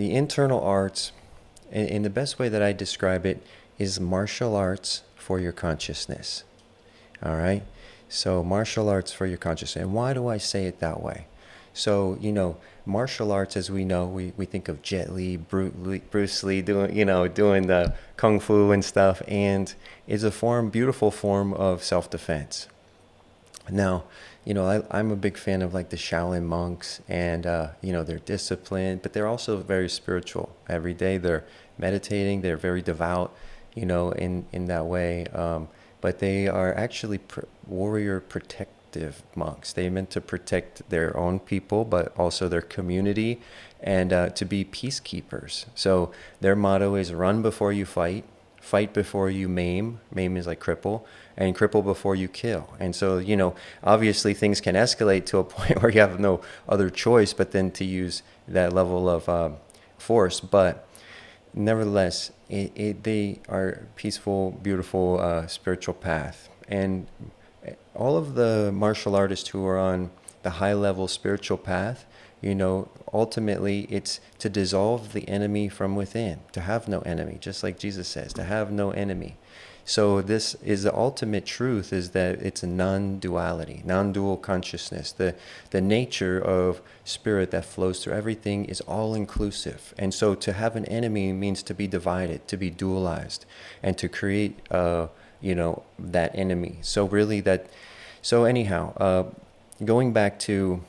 The internal arts, in the best way that I describe it, is martial arts for your consciousness. All right? So, martial arts for your consciousness. And why do I say it that way? So, martial arts, as we know, we think of Jet Li, Bruce Lee doing, doing the kung fu and stuff, and is a beautiful form of self-defense. Now, I'm a big fan of like the Shaolin monks, and they're disciplined, but they're also very spiritual. Every day they're meditating, they're very devout, in that way. But they are actually warrior protective monks. They meant to protect their own people, but also their community, and to be peacekeepers. So their motto is run before you fight, fight before you maim. Maim is like cripple, and cripple before you kill. And so, obviously things can escalate to a point where you have no other choice but then to use that level of force. But nevertheless, they are peaceful, beautiful, spiritual path. And all of the martial artists who are on the high level spiritual path, ultimately it's to dissolve the enemy from within, to have no enemy, just like Jesus says, to have no enemy. So this is the ultimate truth, is that it's a non-duality, non-dual consciousness. The nature of spirit that flows through everything is all-inclusive. And so to have an enemy means to be divided, to be dualized, and to create, that enemy. So anyhow, going back to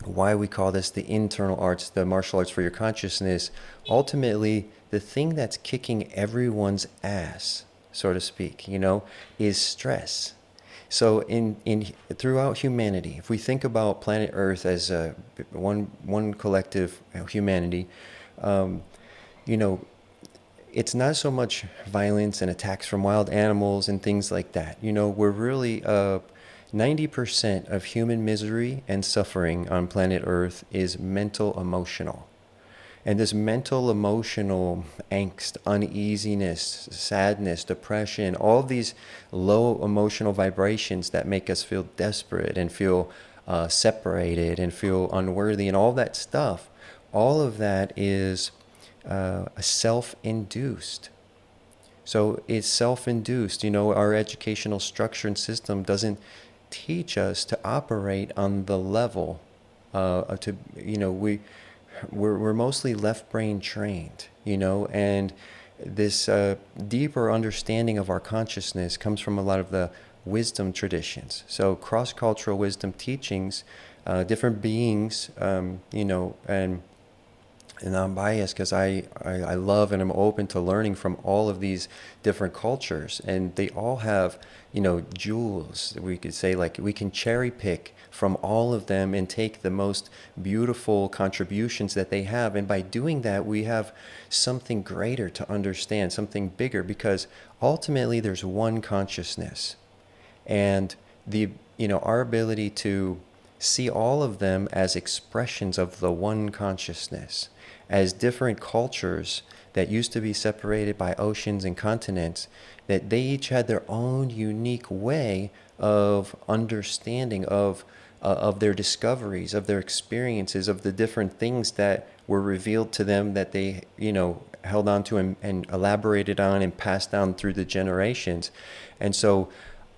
why we call this the internal arts, the martial arts for your consciousness, ultimately the thing that's kicking everyone's ass, so to speak, is stress. So in throughout humanity, if we think about planet Earth as one collective humanity, it's not so much violence and attacks from wild animals and things like that. We're really 90% of human misery and suffering on planet Earth is mental emotional. And this mental emotional angst, uneasiness, sadness, depression, all these low emotional vibrations that make us feel desperate and feel separated and feel unworthy and all that stuff, all of that is self-induced. So it's self-induced. Our educational structure and system doesn't teach us to operate on the level we're mostly left brain trained, and this deeper understanding of our consciousness comes from a lot of the wisdom traditions. So cross-cultural wisdom teachings, different beings, and I'm biased because I love and I'm open to learning from all of these different cultures. And they all have, jewels. We could say, like, we can cherry pick from all of them and take the most beautiful contributions that they have. And by doing that, we have something greater to understand, something bigger, because ultimately there's one consciousness. And our ability to see all of them as expressions of the one consciousness, as different cultures that used to be separated by oceans and continents, that they each had their own unique way of understanding of their discoveries, of their experiences, of the different things that were revealed to them that they, held on to and elaborated on and passed down through the generations. And so,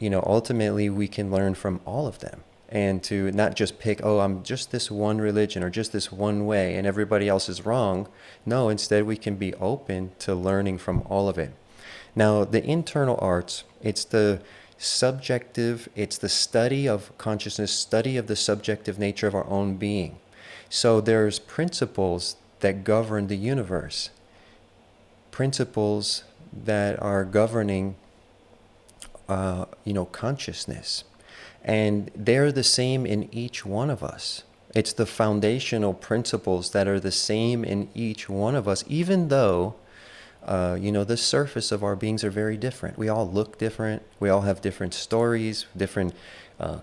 ultimately we can learn from all of them. And to not just pick, I'm just this one religion or just this one way and everybody else is wrong. No, instead we can be open to learning from all of it. Now, the internal arts, it's the subjective, it's the study of consciousness, study of the subjective nature of our own being. So there's principles that govern the universe, principles that are governing, consciousness. And they're the same in each one of us. It's the foundational principles that are the same in each one of us, even though, the surface of our beings are very different. We all look different. We all have different stories, different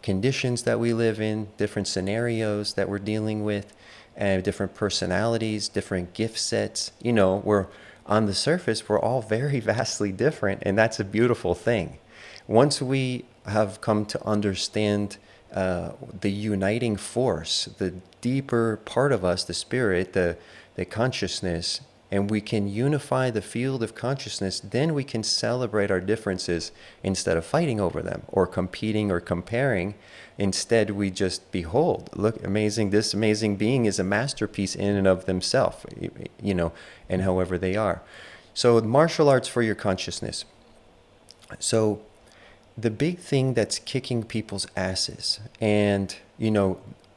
conditions that we live in, different scenarios that we're dealing with, and different personalities, different gift sets. We're on the surface, we're all very vastly different, and that's a beautiful thing. Once we have come to understand the uniting force, the deeper part of us, the spirit, the the consciousness, and we can unify the field of consciousness, then we can celebrate our differences instead of fighting over them or competing or comparing. Instead, we just behold, look, amazing, this amazing being is a masterpiece in and of themselves, and however they are. So martial arts for your consciousness. So the big thing that's kicking people's asses, and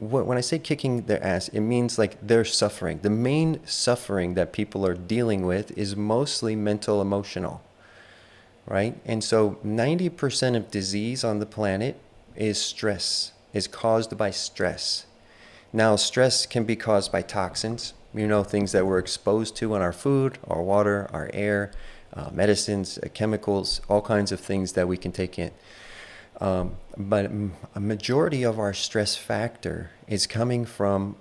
when I say kicking their ass, it means like they're suffering. The main suffering that people are dealing with is mostly mental, emotional, right? And so 90% of disease on the planet is stress, is caused by stress. Now, stress can be caused by toxins, things that we're exposed to in our food, our water, our air, medicines, chemicals, all kinds of things that we can take in. But a majority of our stress factor is coming from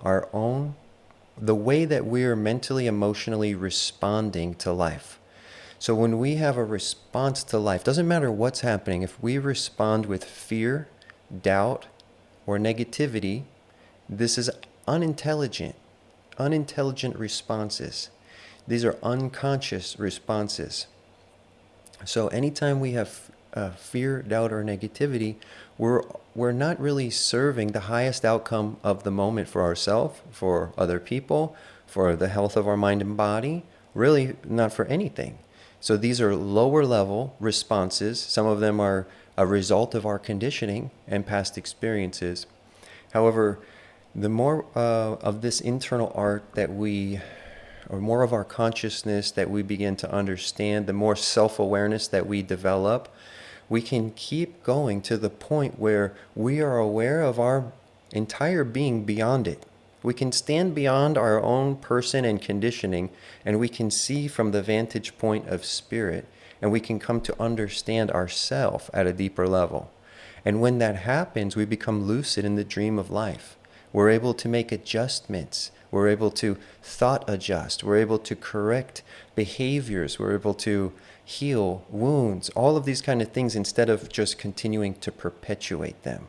the way that we're mentally, emotionally responding to life. So when we have a response to life, doesn't matter what's happening, if we respond with fear, doubt, or negativity, this is unintelligent responses. These are unconscious responses. So anytime we have fear, doubt, or negativity, we're not really serving the highest outcome of the moment for ourselves, for other people, for the health of our mind and body, really not for anything. So these are lower level responses. Some of them are a result of our conditioning and past experiences. However, the more of this internal art or more of our consciousness that we begin to understand, the more self-awareness that we develop, we can keep going to the point where we are aware of our entire being beyond it. We can stand beyond our own person and conditioning, and we can see from the vantage point of spirit, and we can come to understand ourself at a deeper level. And when that happens, we become lucid in the dream of life. We're able to make adjustments. We're able to thought adjust. We're able to correct behaviors. We're able to heal wounds, all of these kind of things, instead of just continuing to perpetuate them.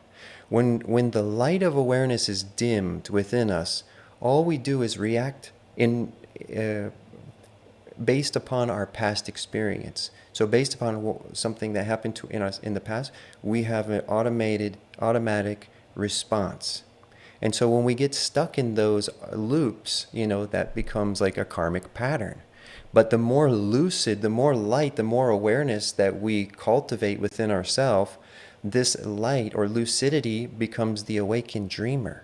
When the light of awareness is dimmed within us, all we do is react based upon our past experience. So based upon something that happened in us in the past, we have an automatic response. And so when we get stuck in those loops, that becomes like a karmic pattern. But the more lucid, the more light, the more awareness that we cultivate within ourselves, this light or lucidity becomes the awakened dreamer.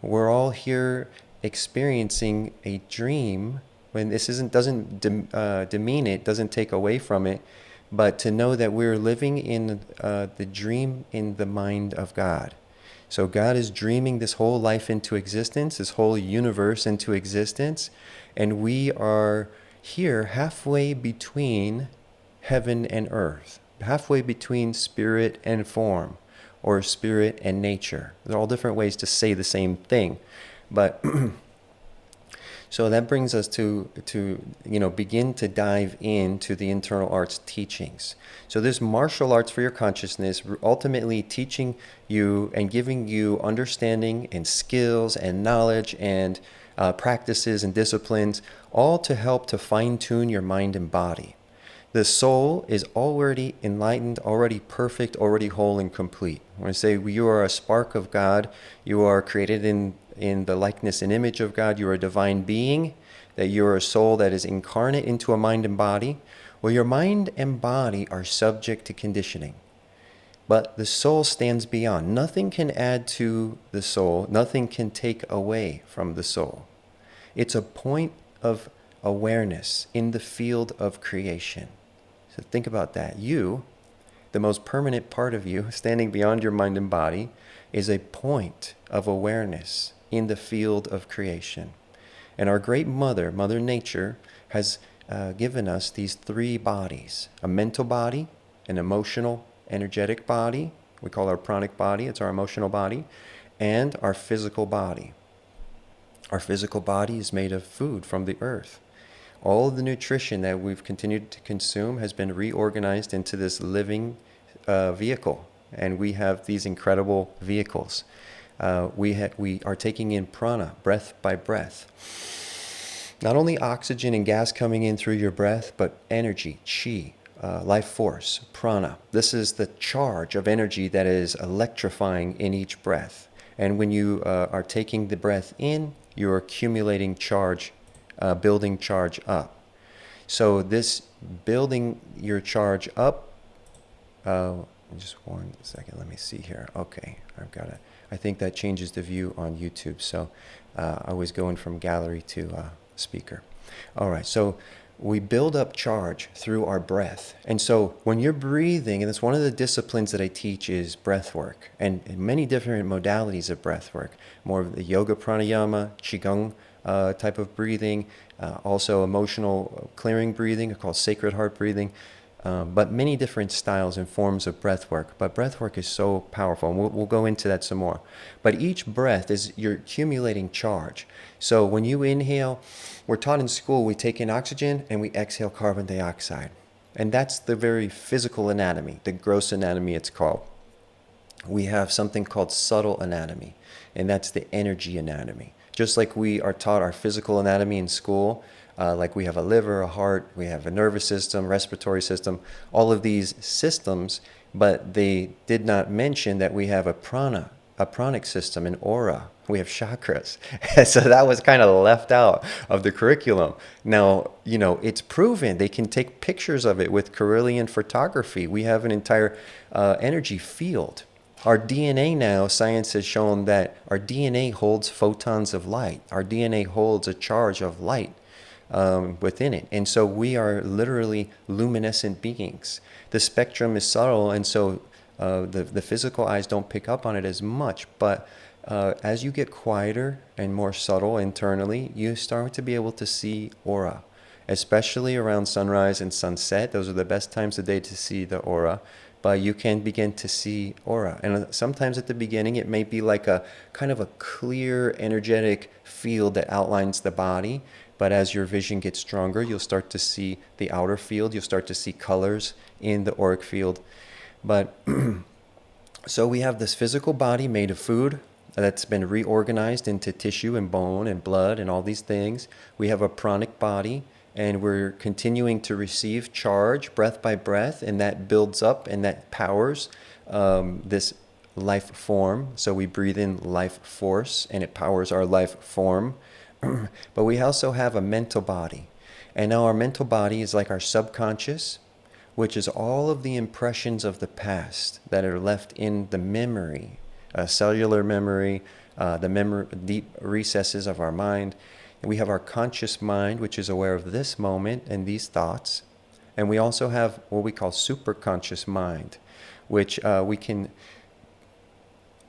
We're all here experiencing a dream. When this doesn't demean it, doesn't take away from it, but to know that we're living in the dream in the mind of God. So God is dreaming this whole life into existence, this whole universe into existence, and we are here halfway between heaven and earth, halfway between spirit and form, or spirit and nature. There are all different ways to say the same thing, but so that brings us to begin to dive into the internal arts teachings. So this martial arts for your consciousness, ultimately teaching you and giving you understanding and skills and knowledge and practices and disciplines, all to help to fine-tune your mind and body. The soul is already enlightened, already perfect, already whole and complete. When I say you are a spark of God, you are created in the likeness and image of God, you are a divine being, that you are a soul that is incarnate into a mind and body. Well, your mind and body are subject to conditioning, but the soul stands beyond. Nothing can add to the soul, nothing can take away from the soul. It's a point of awareness in the field of creation. So think about that. You, the most permanent part of you, standing beyond your mind and body, is a point of awareness in the field of creation. And our great mother, Mother Nature, has given us these three bodies: a mental body, an emotional, energetic body, we call our pranic body, it's our emotional body, and our physical body. Our physical body is made of food from the earth. All of the nutrition that we've continued to consume has been reorganized into this living vehicle, and we have these incredible vehicles. We are taking in prana, breath by breath. Not only oxygen and gas coming in through your breath, but energy, chi, life force, prana. This is the charge of energy that is electrifying in each breath. And when you are taking the breath in, you're accumulating charge, building charge up. So this building your charge up, just 1 second, let me see here. Okay, I've got it. I think that changes the view on YouTube. So I was going from gallery to speaker. All right, so we build up charge through our breath. And so when you're breathing, and it's one of the disciplines that I teach is breath work, and many different modalities of breath work, more of the yoga pranayama, qigong type of breathing, also emotional clearing breathing called sacred heart breathing, but many different styles and forms of breath work. But breath work is so powerful, and we'll go into that some more. But each breath is, you're accumulating charge. So when you inhale, we're taught in school, we take in oxygen and we exhale carbon dioxide. And that's the very physical anatomy, the gross anatomy it's called. We have something called subtle anatomy, and that's the energy anatomy. Just like we are taught our physical anatomy in school, like we have a liver, a heart, we have a nervous system, respiratory system, all of these systems, but they did not mention that we have a pranic system, an aura. We have chakras. So that was kind of left out of the curriculum. Now, it's proven. They can take pictures of it with Carillion photography. We have an entire energy field. Our DNA now, science has shown that our DNA holds photons of light. Our DNA holds a charge of light within it. And so we are literally luminescent beings. The spectrum is subtle, and so the physical eyes don't pick up on it as much. But as you get quieter and more subtle internally, you start to be able to see aura, especially around sunrise and sunset. Those are the best times of the day to see the aura. But you can begin to see aura. And sometimes at the beginning, it may be like a kind of a clear, energetic field that outlines the body. But as your vision gets stronger, you'll start to see the outer field. You'll start to see colors in the auric field. But so we have this physical body made of food that's been reorganized into tissue and bone and blood and all these things. We have a pranic body, and we're continuing to receive charge breath by breath, and that builds up and that powers this life form. So we breathe in life force, and it powers our life form. But we also have a mental body. And now our mental body is like our subconscious, which is all of the impressions of the past that are left in the memory, cellular memory, the deep recesses of our mind. And we have our conscious mind, which is aware of this moment and these thoughts. And we also have what we call superconscious mind, which we can,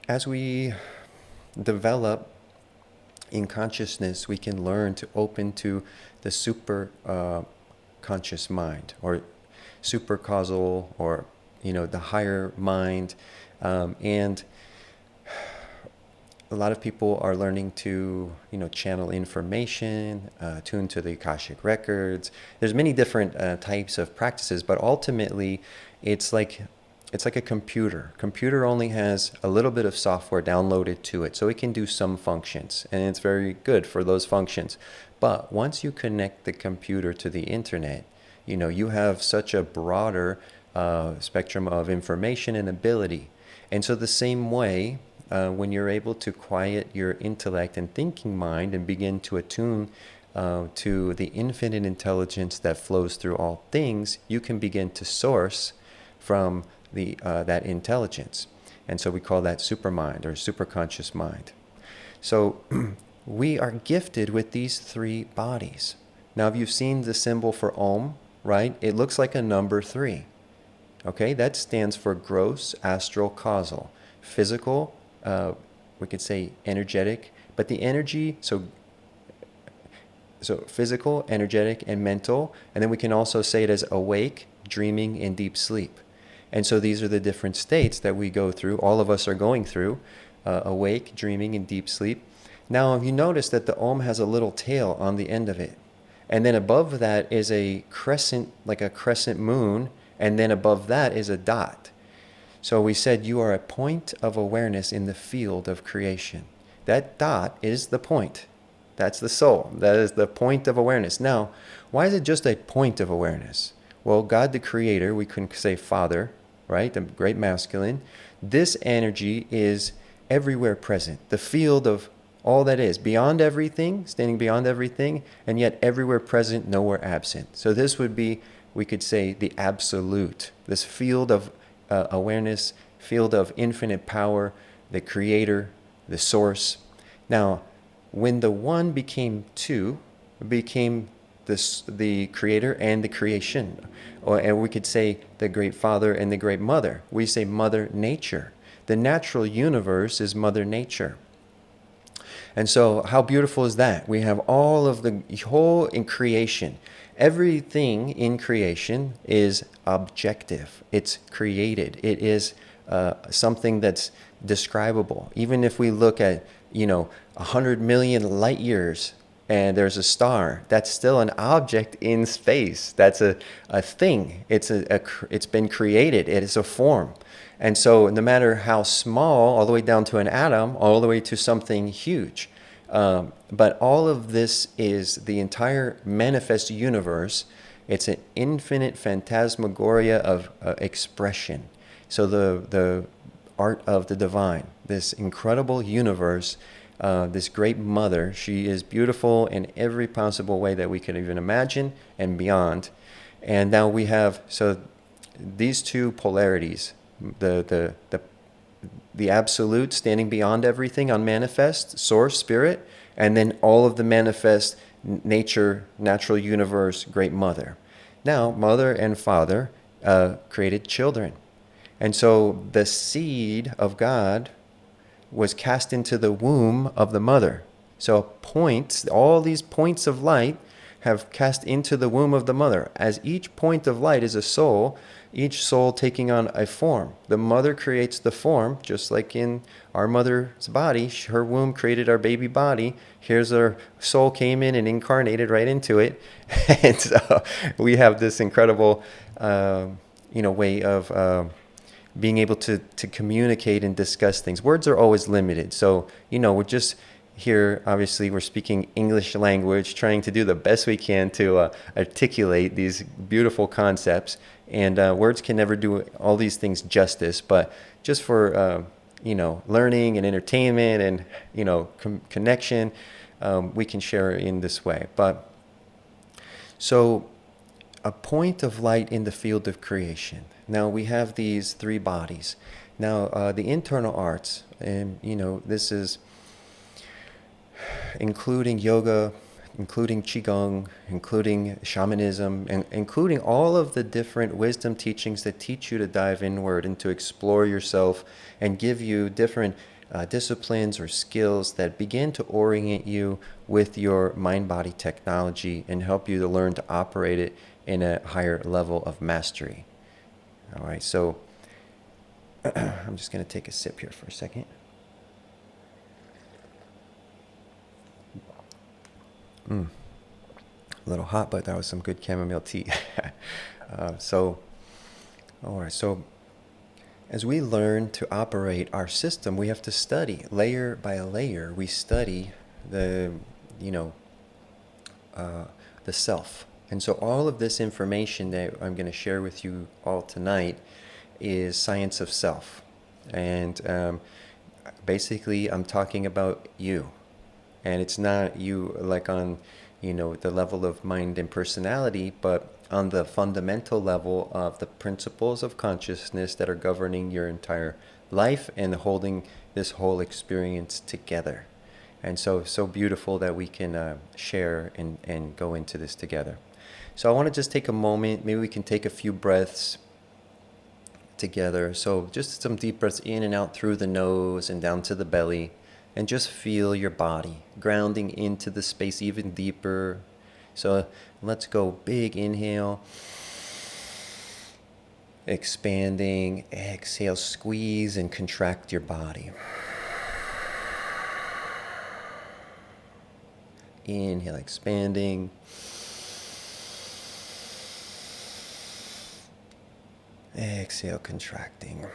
as we develop in consciousness, we can learn to open to the super conscious mind, or super causal, or the higher mind. And a lot of people are learning to channel information, tune to the Akashic records. There's many different types of practices, but ultimately it's like a computer. Computer only has a little bit of software downloaded to it, so it can do some functions, and it's very good for those functions. But once you connect the computer to the internet, you have such a broader spectrum of information and ability. And so the same way, when you're able to quiet your intellect and thinking mind and begin to attune to the infinite intelligence that flows through all things, you can begin to source from that intelligence. And so we call that supermind or superconscious mind. So we are gifted with these three bodies. Now, if you've seen the symbol for Om, right? It looks like a number 3. Okay, that stands for gross, astral, causal. Physical, we could say energetic, but the energy, so physical, energetic, and mental. And then we can also say it as awake, dreaming, and deep sleep. And so these are the different states that we go through. All of us are going through awake, dreaming, and deep sleep. Now, if you notice that the Om has a little tail on the end of it, and then above that is a crescent, like a crescent moon, and then above that is a dot. So we said you are a point of awareness in the field of creation. That dot is the point. That's the soul. That is the point of awareness. Now, why is it just a point of awareness? Well, God the Creator, we can say Father, right? The great masculine. This energy is everywhere present. The field of all that is, beyond everything, standing beyond everything, and yet everywhere present, nowhere absent. So this would be, we could say, the absolute. This field of awareness, field of infinite power, the Creator, the Source. Now, when the one became two, became the Creator and the creation, and we could say the Great Father and the Great Mother. We say Mother Nature. The natural universe is Mother Nature. And so how beautiful is that? We have all of the whole in creation. Everything in creation is objective. It's created. It is something that's describable. Even if we look at, 100 million light years and there's a star, that's still an object in space. That's a thing. It's been created. It is a form. And so no matter how small, all the way down to an atom, all the way to something huge. But all of this is the entire manifest universe. It's an infinite phantasmagoria of expression. So the art of the divine, this incredible universe, this great mother, she is beautiful in every possible way that we could even imagine and beyond. And now we have, so these two polarities, the absolute standing beyond everything, unmanifest, source, spirit, and then all of the manifest nature, natural universe, great mother. Now, mother and father created children. And so the seed of God was cast into the womb of the mother. So points, all these points of light have cast into the womb of the mother. As each point of light is a soul, each soul taking on a form. The mother creates the form, just like in our mother's body. Her womb created our baby body. Here's our soul came in and incarnated right into it. And so we have this incredible, way of being able to communicate and discuss things. Words are always limited. So, we're just here, obviously, we're speaking English language, trying to do the best we can to articulate these beautiful concepts. And words can never do all these things justice, but just for, learning and entertainment and, connection, we can share in this way. But so a point of light in the field of creation. Now we have these three bodies. Now the internal arts, and this is including yoga, including qigong, including shamanism, and including all of the different wisdom teachings that teach you to dive inward and to explore yourself and give you different disciplines or skills that begin to orient you with your mind-body technology and help you to learn to operate it in a higher level of mastery. All right, so I'm just going to take a sip here for a second. A little hot, but that was some good chamomile tea. All right, so as we learn to operate our system, we have to study layer by layer. We study the self. And so all of this information that I'm going to share with you all tonight is science of self. And basically, I'm talking about you. And it's not you like on, the level of mind and personality, but on the fundamental level of the principles of consciousness that are governing your entire life and holding this whole experience together. And so beautiful that we can share and go into this together. So I want to just take a moment. Maybe we can take a few breaths together. So just some deep breaths in and out through the nose and down to the belly. And just feel your body grounding into the space even deeper. So let's go. Big inhale. Expanding. Exhale. Squeeze and contract your body. Inhale, expanding. Exhale, contracting.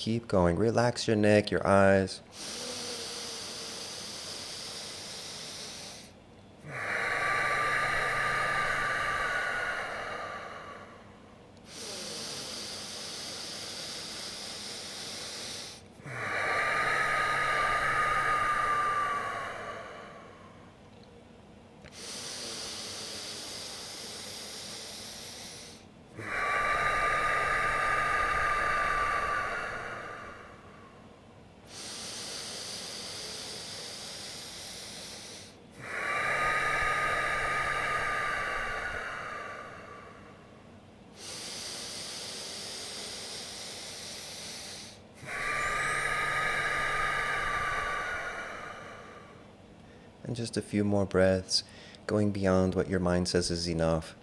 keep going. Relax your neck, your eyes. And just a few more breaths, going beyond what your mind says is enough.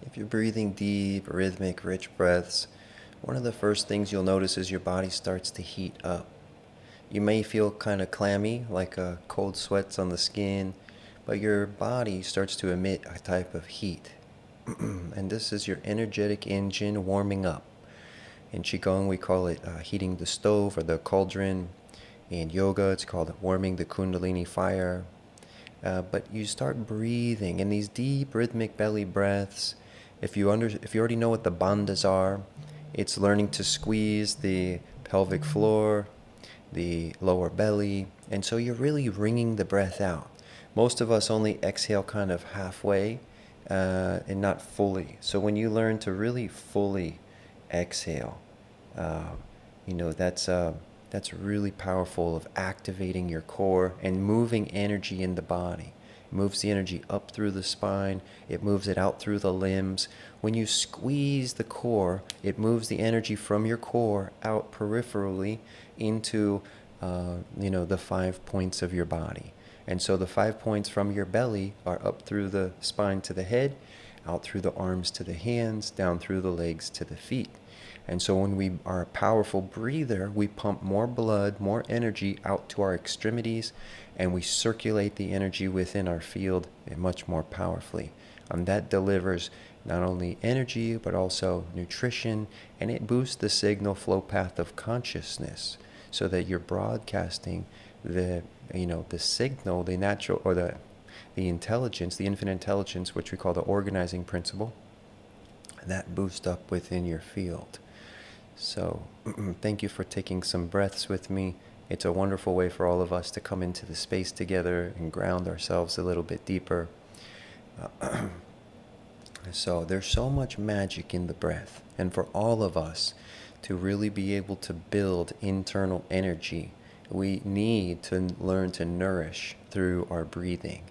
If you're breathing deep, rhythmic, rich breaths, one of the first things you'll notice is your body starts to heat up. You may feel kind of clammy, like cold sweats on the skin, but your body starts to emit a type of heat. And this is your energetic engine warming up. In Qigong, we call it heating the stove or the cauldron. In yoga, it's called warming the Kundalini fire. But you start breathing in these deep rhythmic belly breaths. If you already know what the bandhas are, it's learning to squeeze the pelvic floor, the lower belly, and so you're really wringing the breath out. Most of us only exhale kind of halfway and not fully. So when you learn to really fully exhale, that's really powerful of activating your core and moving energy in the body. It moves the energy up through the spine. It moves it out through the limbs. When you squeeze the core, it moves the energy from your core out peripherally into, the 5 points of your body. And so the 5 points from your belly are up through the spine to the head, out through the arms to the hands, down through the legs to the feet. And so when we are a powerful breather, we pump more blood, more energy out to our extremities, and we circulate the energy within our field much more powerfully. That delivers not only energy, but also nutrition, and it boosts the signal flow path of consciousness so that you're broadcasting the signal, the natural, or the intelligence, the infinite intelligence, which we call the organizing principle, that boost up within your field. So thank you for taking some breaths with me. It's a wonderful way for all of us to come into the space together and ground ourselves a little bit deeper. So there's so much magic in the breath. And for all of us to really be able to build internal energy, we need to learn to nourish through our breathing.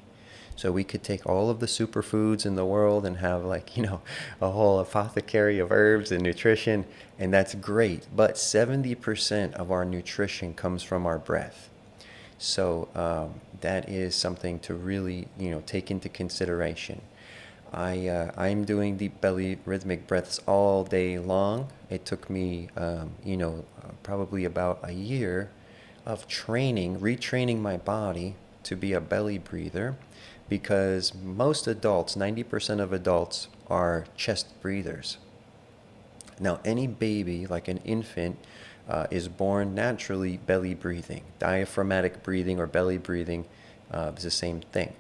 So we could take all of the superfoods in the world and have a whole apothecary of herbs and nutrition, and that's great. But 70% of our nutrition comes from our breath. So that is something to really, take into consideration. I'm doing deep belly rhythmic breaths all day long. It took me, probably about a year of retraining my body to be a belly breather. Because most adults, 90% of adults, are chest breathers. Now, any baby, like an infant, is born naturally belly breathing. Diaphragmatic breathing or belly breathing is the same thing.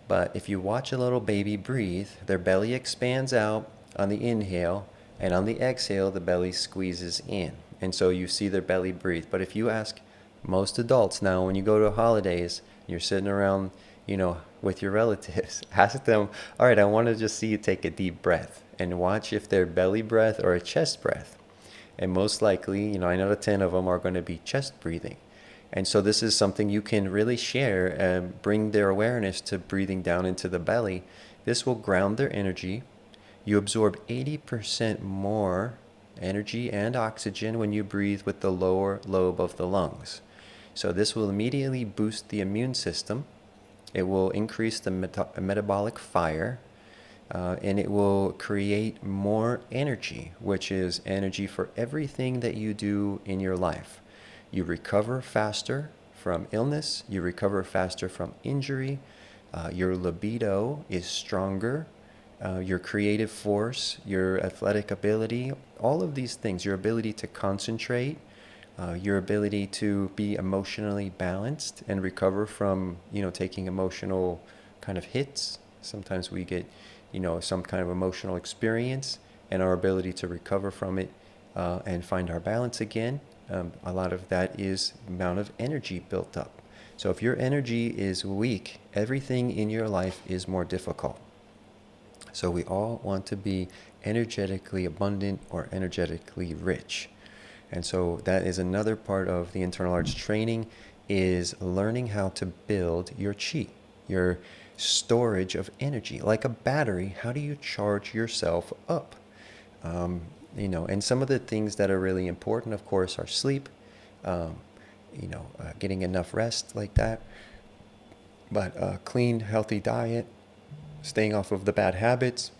But if you watch a little baby breathe, their belly expands out on the inhale, and on the exhale, the belly squeezes in. And so you see their belly breathe. But if you ask Most adults now, when you go to holidays, you're sitting around, with your relatives, ask them, all right, I want to just see you take a deep breath and watch if they're belly breath or a chest breath. And most likely, 9 out of 10 of them are going to be chest breathing. And so this is something you can really share and bring their awareness to breathing down into the belly. This will ground their energy. You absorb 80% more energy and oxygen when you breathe with the lower lobe of the lungs. So this will immediately boost the immune system. It will increase the metabolic fire, and it will create more energy, which is energy for everything that you do in your life. You recover faster from illness. You recover faster from injury. Your libido is stronger. Your creative force, your athletic ability, all of these things, your ability to concentrate, your ability to be emotionally balanced and recover from, taking emotional kind of hits. Sometimes we get, some kind of emotional experience, and our ability to recover from it and find our balance again. A lot of that is the amount of energy built up. So if your energy is weak, everything in your life is more difficult. So we all want to be energetically abundant or energetically rich. And so that is another part of the internal arts training, is learning how to build your chi, your storage of energy. Like a battery, how do you charge yourself up? And some of the things that are really important, of course, are sleep, getting enough rest like that, but a clean, healthy diet, staying off of the bad habits,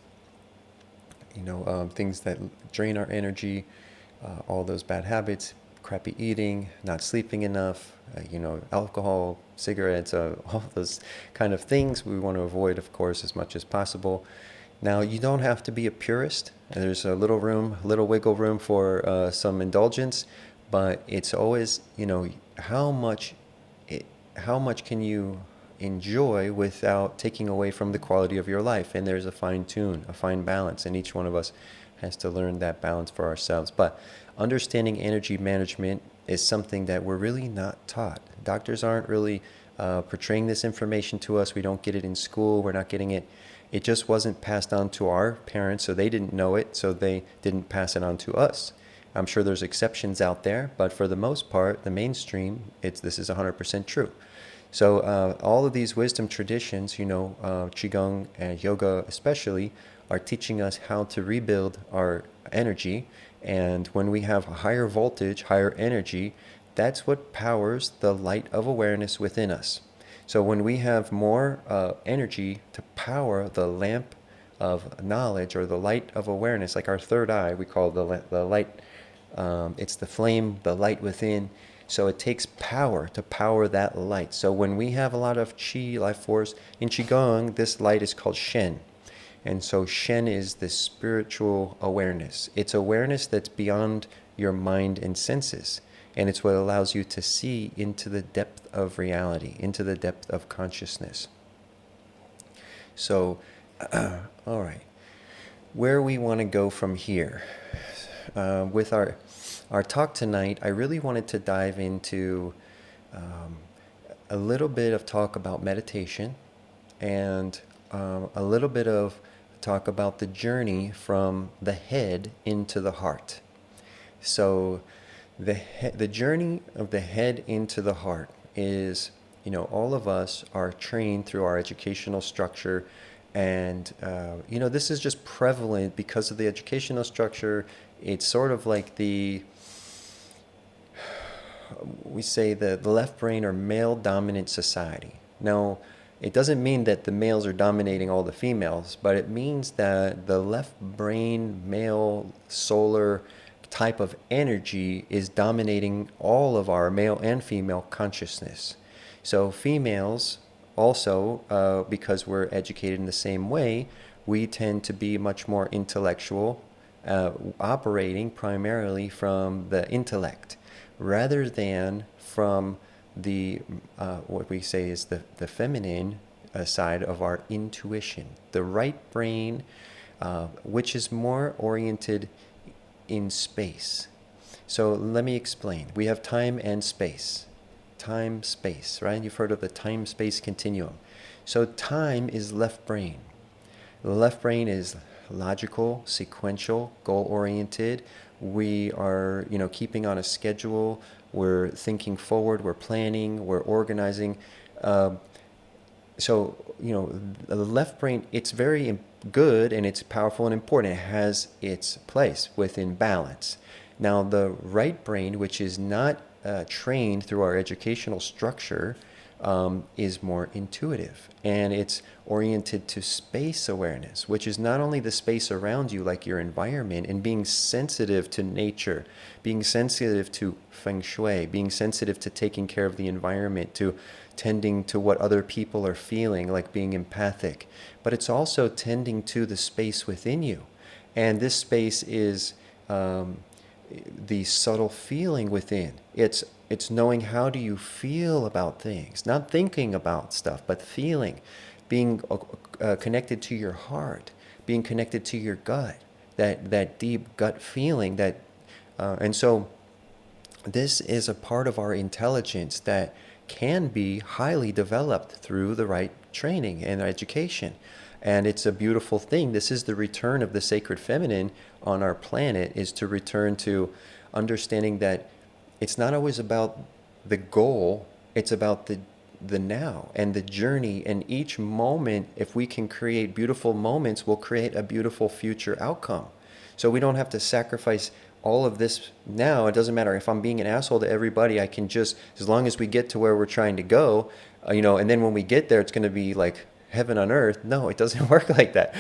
things that drain our energy, all those bad habits, crappy eating, not sleeping enough, alcohol, cigarettes, all those kind of things we want to avoid, of course, as much as possible. Now, you don't have to be a purist. There's a little wiggle room for some indulgence, but it's always, how much can you enjoy without taking away from the quality of your life? And there's a fine tune, a fine balance, and each one of us has to learn that balance for ourselves. But understanding energy management is something that we're really not taught. Doctors aren't really portraying this information to us. We don't get it in school. We're not getting it. It just wasn't passed on to our parents, so they didn't know it, so they didn't pass it on to us. I'm sure there's exceptions out there, but for the most part, the mainstream, this is 100% true. So all of these wisdom traditions, Qigong and yoga especially, are teaching us how to rebuild our energy. And when we have a higher voltage, higher energy, that's what powers the light of awareness within us. So when we have more energy to power the lamp of knowledge, or the light of awareness, like our third eye, we call the light, it's the flame, the light within. So it takes power to power that light. So when we have a lot of qi, life force, in Qigong, this light is called Shen. And so Shen is this spiritual awareness. It's awareness that's beyond your mind and senses. And it's what allows you to see into the depth of reality, into the depth of consciousness. So, all right. Where we want to go from here. With our talk tonight, I really wanted to dive into a little bit of talk about meditation, and a little bit of talk about the journey from the head into the heart. So the journey of the head into the heart is, all of us are trained through our educational structure, and this is just prevalent because of the educational structure. It's sort of like we say the left brain or male dominant society. Now, it doesn't mean that the males are dominating all the females, but it means that the left brain, male, solar type of energy is dominating all of our male and female consciousness. So females also, because we're educated in the same way, we tend to be much more intellectual, operating primarily from the intellect, rather than from the what we say is the feminine side of our intuition, the right brain, which is more oriented in space. So let me explain. We have time and space. time-space, right? You've heard of the time-space continuum. So time is left brain. The left brain is logical, sequential, goal-oriented. We are, keeping on a schedule. We're thinking forward. We're planning. We're organizing. So, the left brain, it's very good and it's powerful and important. It has its place within balance. Now, the right brain, which is not trained through our educational structure, is more intuitive, and it's oriented to space awareness, which is not only the space around you, like your environment, and being sensitive to nature, being sensitive to feng shui, being sensitive to taking care of the environment, to tending to what other people are feeling, like being empathic, but it's also tending to the space within you. And this space is the subtle feeling within. It's knowing how do you feel about things, not thinking about stuff, but feeling, being connected to your heart, being connected to your gut, that deep gut feeling and so this is a part of our intelligence that can be highly developed through the right training and education. And it's a beautiful thing. This is the return of the sacred feminine on our planet, is to return to understanding that it's not always about the goal, it's about the now and the journey. And each moment, if we can create beautiful moments, will create a beautiful future outcome. So we don't have to sacrifice all of this now. It doesn't matter if I'm being an asshole to everybody. I can just, as long as we get to where we're trying to go, and then when we get there, it's going to be like heaven on earth. No, it doesn't work like that.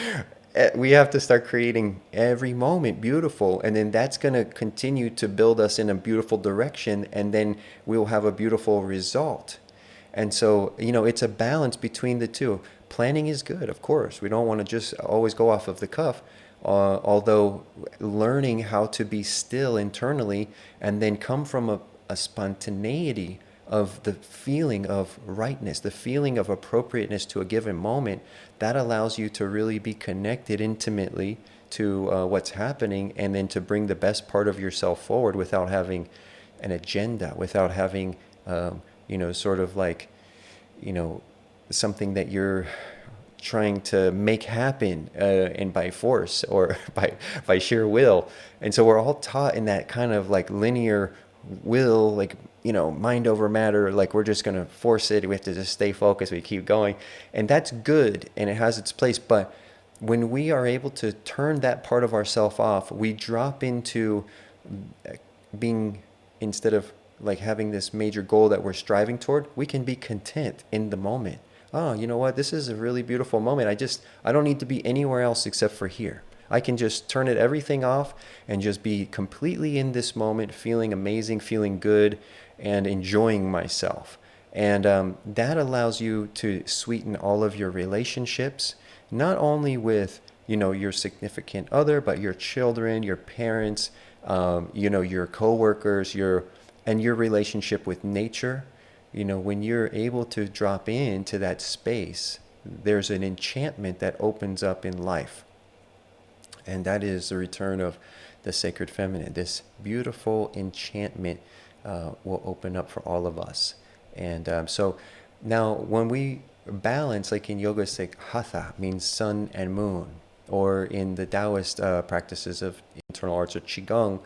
We have to start creating every moment beautiful, and then that's going to continue to build us in a beautiful direction, and then we'll have a beautiful result. And so, it's a balance between the two. Planning is good, of course. We don't want to just always go off of the cuff, although learning how to be still internally and then come from a spontaneity of the feeling of rightness, the feeling of appropriateness to a given moment, that allows you to really be connected intimately to what's happening, and then to bring the best part of yourself forward without having an agenda, without having, sort of like, something that you're trying to make happen and by force or by sheer will. And so we're all taught in that kind of like linear will, like, mind over matter, like we're just going to force it. We have to just stay focused. We keep going. And that's good and it has its place. But when we are able to turn that part of ourself off, we drop into being, instead of like having this major goal that we're striving toward, we can be content in the moment. Oh, you know what? This is a really beautiful moment. I don't need to be anywhere else except for here. I can just turn everything off and just be completely in this moment, feeling amazing, feeling good, and enjoying myself. And that allows you to sweeten all of your relationships, not only with, your significant other, but your children, your parents, your coworkers, and your relationship with nature. When you're able to drop into that space, there's an enchantment that opens up in life. And that is the return of the sacred feminine. This beautiful enchantment will open up for all of us. And so now when we balance, like in yoga, it's like hatha, means sun and moon. Or in the Taoist practices of internal arts or qigong,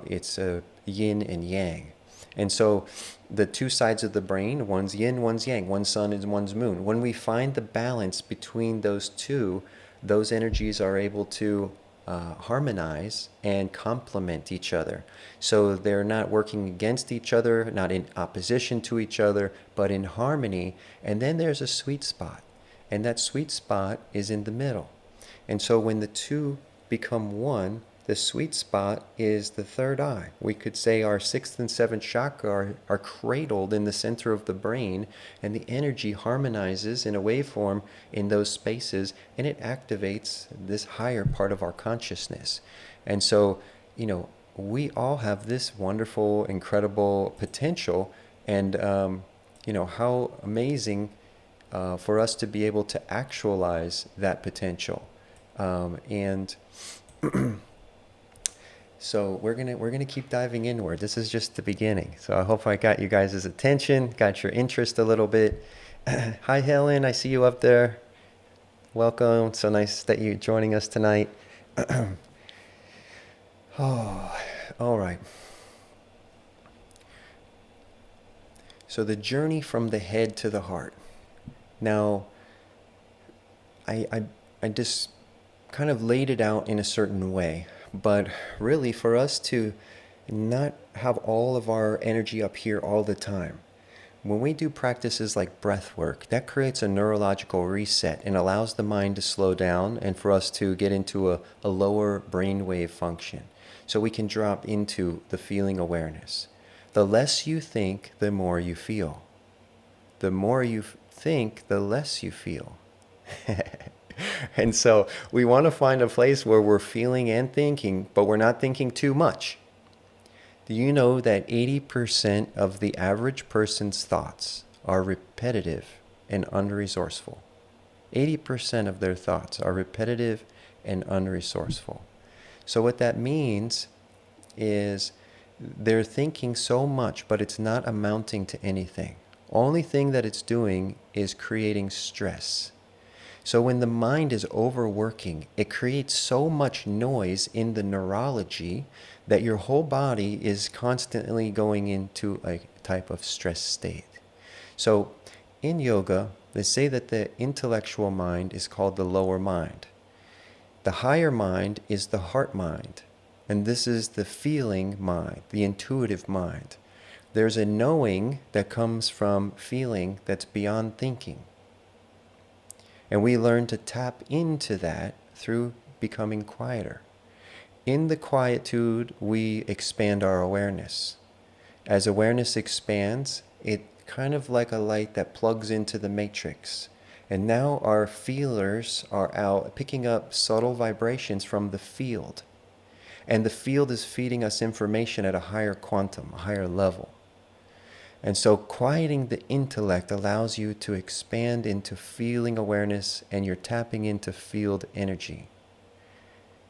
it's yin and yang. And so the two sides of the brain, one's yin, one's yang, one's sun and one's moon. When we find the balance between those two, those energies are able to harmonize and complement each other. So they're not working against each other, not in opposition to each other, but in harmony. And then there's a sweet spot. And that sweet spot is in the middle. And so when the two become one, the sweet spot is the third eye. We could say our sixth and seventh chakra are cradled in the center of the brain, and the energy harmonizes in a waveform in those spaces, and it activates this higher part of our consciousness. And so, we all have this wonderful, incredible potential, and, how amazing for us to be able to actualize that potential. So we're gonna keep diving inward. This is just the beginning. So I hope I got you guys' attention, got your interest a little bit. Hi Helen, I see you up there. Welcome. So nice that you're joining us tonight. Oh, all right. So the journey from the head to the heart. Now, I just kind of laid it out in a certain way, but really for us to not have all of our energy up here all the time. When we do practices like breath work, that creates a neurological reset and allows the mind to slow down and for us to get into a lower brainwave function. So we can drop into the feeling awareness. The less you think, the more you feel. The more you think, the less you feel. And so we want to find a place where we're feeling and thinking, but we're not thinking too much. Do you know that 80% of the average person's thoughts are repetitive and unresourceful? 80% of their thoughts are repetitive and unresourceful. So what that means is they're thinking so much, but it's not amounting to anything. Only thing that it's doing is creating stress. So when the mind is overworking, it creates so much noise in the neurology that your whole body is constantly going into a type of stress state. So in yoga, they say that the intellectual mind is called the lower mind. The higher mind is the heart mind. And this is the feeling mind, the intuitive mind. There's a knowing that comes from feeling that's beyond thinking. And we learn to tap into that through becoming quieter. In the quietude, we expand our awareness. As awareness expands, it kind of like a light that plugs into the matrix. And now our feelers are out picking up subtle vibrations from the field. And the field is feeding us information at a higher quantum, a higher level. And so quieting the intellect allows you to expand into feeling awareness, and you're tapping into field energy.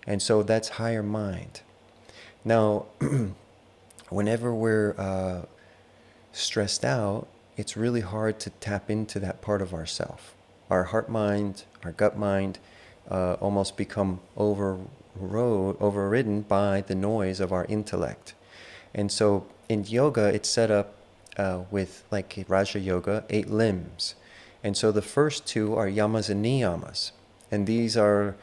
And so that's higher mind. Now, whenever we're stressed out, it's really hard to tap into that part of ourself. Our heart mind, our gut mind almost become overridden by the noise of our intellect. And so in yoga, it's set up with, like Raja Yoga, 8 limbs. And so the first 2 are Yamas and Niyamas. And these are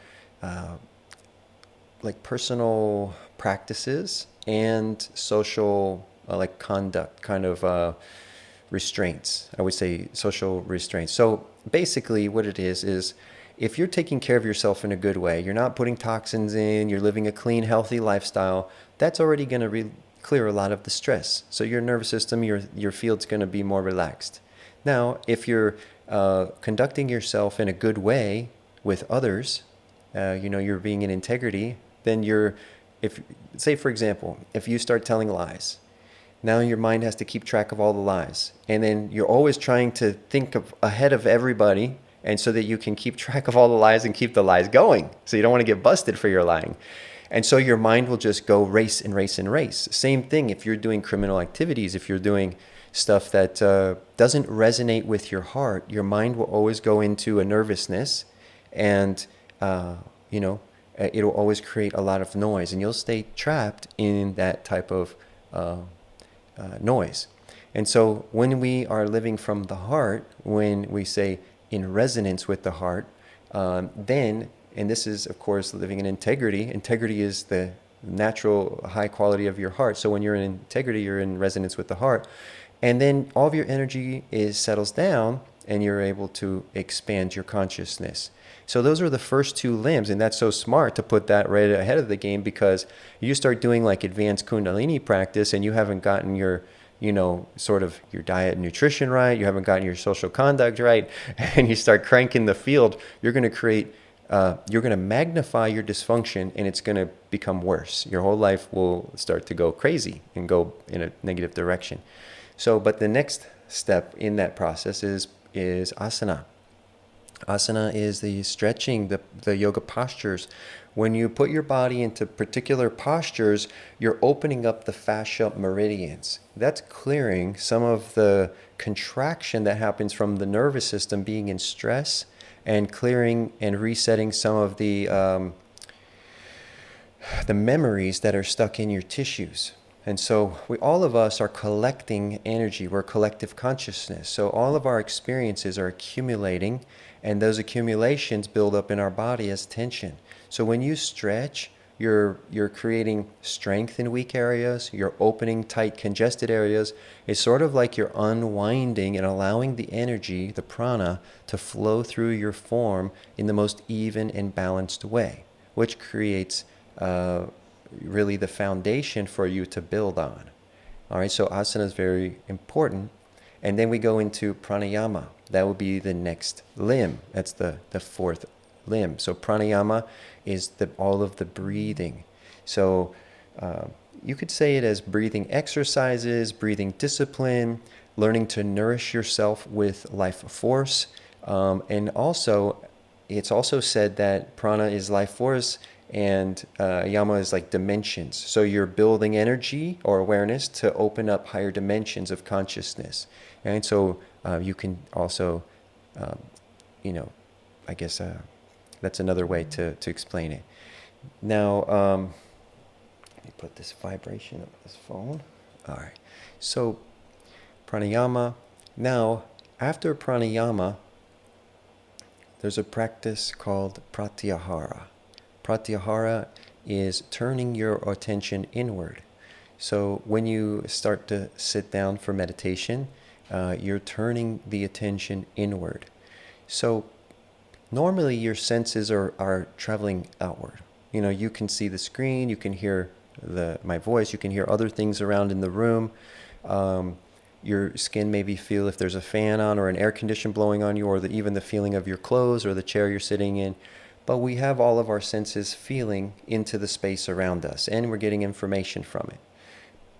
like personal practices and social like conduct kind of restraints. I would say social restraints. So basically what it is if you're taking care of yourself in a good way, you're not putting toxins in, you're living a clean, healthy lifestyle, that's already going to clear a lot of the stress. So your nervous system, your field's going to be more relaxed. Now, if you're conducting yourself in a good way with others, you're being in integrity, then say for example, if you start telling lies, now your mind has to keep track of all the lies. And then you're always trying to think ahead of everybody, and so that you can keep track of all the lies and keep the lies going. So you don't want to get busted for your lying. And so your mind will just go race and race and race. Same thing if you're doing criminal activities, if you're doing stuff that doesn't resonate with your heart, your mind will always go into a nervousness, and it'll always create a lot of noise, and you'll stay trapped in that type of noise. And so when we are living from the heart, when we say in resonance with the heart, then, and this is of course living in integrity. Integrity is the natural high quality of your heart. So when you're in integrity, you're in resonance with the heart. And then all of your energy settles down, and you're able to expand your consciousness. So those are the first 2 limbs, and that's so smart to put that right ahead of the game, because you start doing like advanced Kundalini practice and you haven't gotten your sort of your diet and nutrition right, you haven't gotten your social conduct right, and you start cranking the field, you're going to magnify your dysfunction, and it's going to become worse. Your whole life will start to go crazy and go in a negative direction. So, but the next step in that process is asana. Asana is the stretching, the yoga postures. When you put your body into particular postures, you're opening up the fascia meridians. That's clearing some of the contraction that happens from the nervous system being in stress, and clearing and resetting some of the memories that are stuck in your tissues. And so all of us are collecting energy. We're collective consciousness. So all of our experiences are accumulating, and those accumulations build up in our body as tension. So when you stretch, you're creating strength in weak areas, you're opening tight, congested areas. It's sort of like you're unwinding and allowing the energy, the prana, to flow through your form in the most even and balanced way, which creates really the foundation for you to build on. All right, so asana is very important. And then we go into pranayama. That will be the next limb. That's the fourth limb. So pranayama is all of the breathing. So you could say it as breathing exercises, breathing discipline, learning to nourish yourself with life force. And also, it's also said that prana is life force, and yama is like dimensions. So you're building energy or awareness to open up higher dimensions of consciousness. And so you can also, I guess that's another way to explain it. Now, let me put this vibration of this phone. All right. So pranayama. Now, after pranayama, there's a practice called pratyahara. Pratyahara is turning your attention inward. So when you start to sit down for meditation, you're turning the attention inward. So normally your senses are traveling outward. You can see the screen, you can hear my voice, you can hear other things around in the room. Your skin maybe feel if there's a fan on or an air condition blowing on you, or even the feeling of your clothes or the chair you're sitting in. But we have all of our senses feeling into the space around us, and we're getting information from it.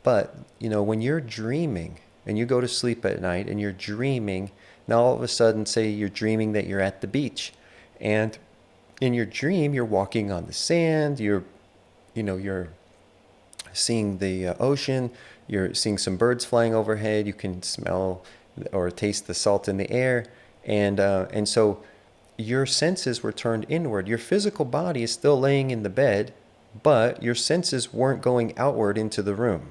But, when you're dreaming and you go to sleep at night and you're dreaming, now all of a sudden, say you're dreaming that you're at the beach, and in your dream, you're walking on the sand, you're seeing the ocean, you're seeing some birds flying overhead, you can smell or taste the salt in the air, and so your senses were turned inward. Your physical body is still laying in the bed, but your senses weren't going outward into the room.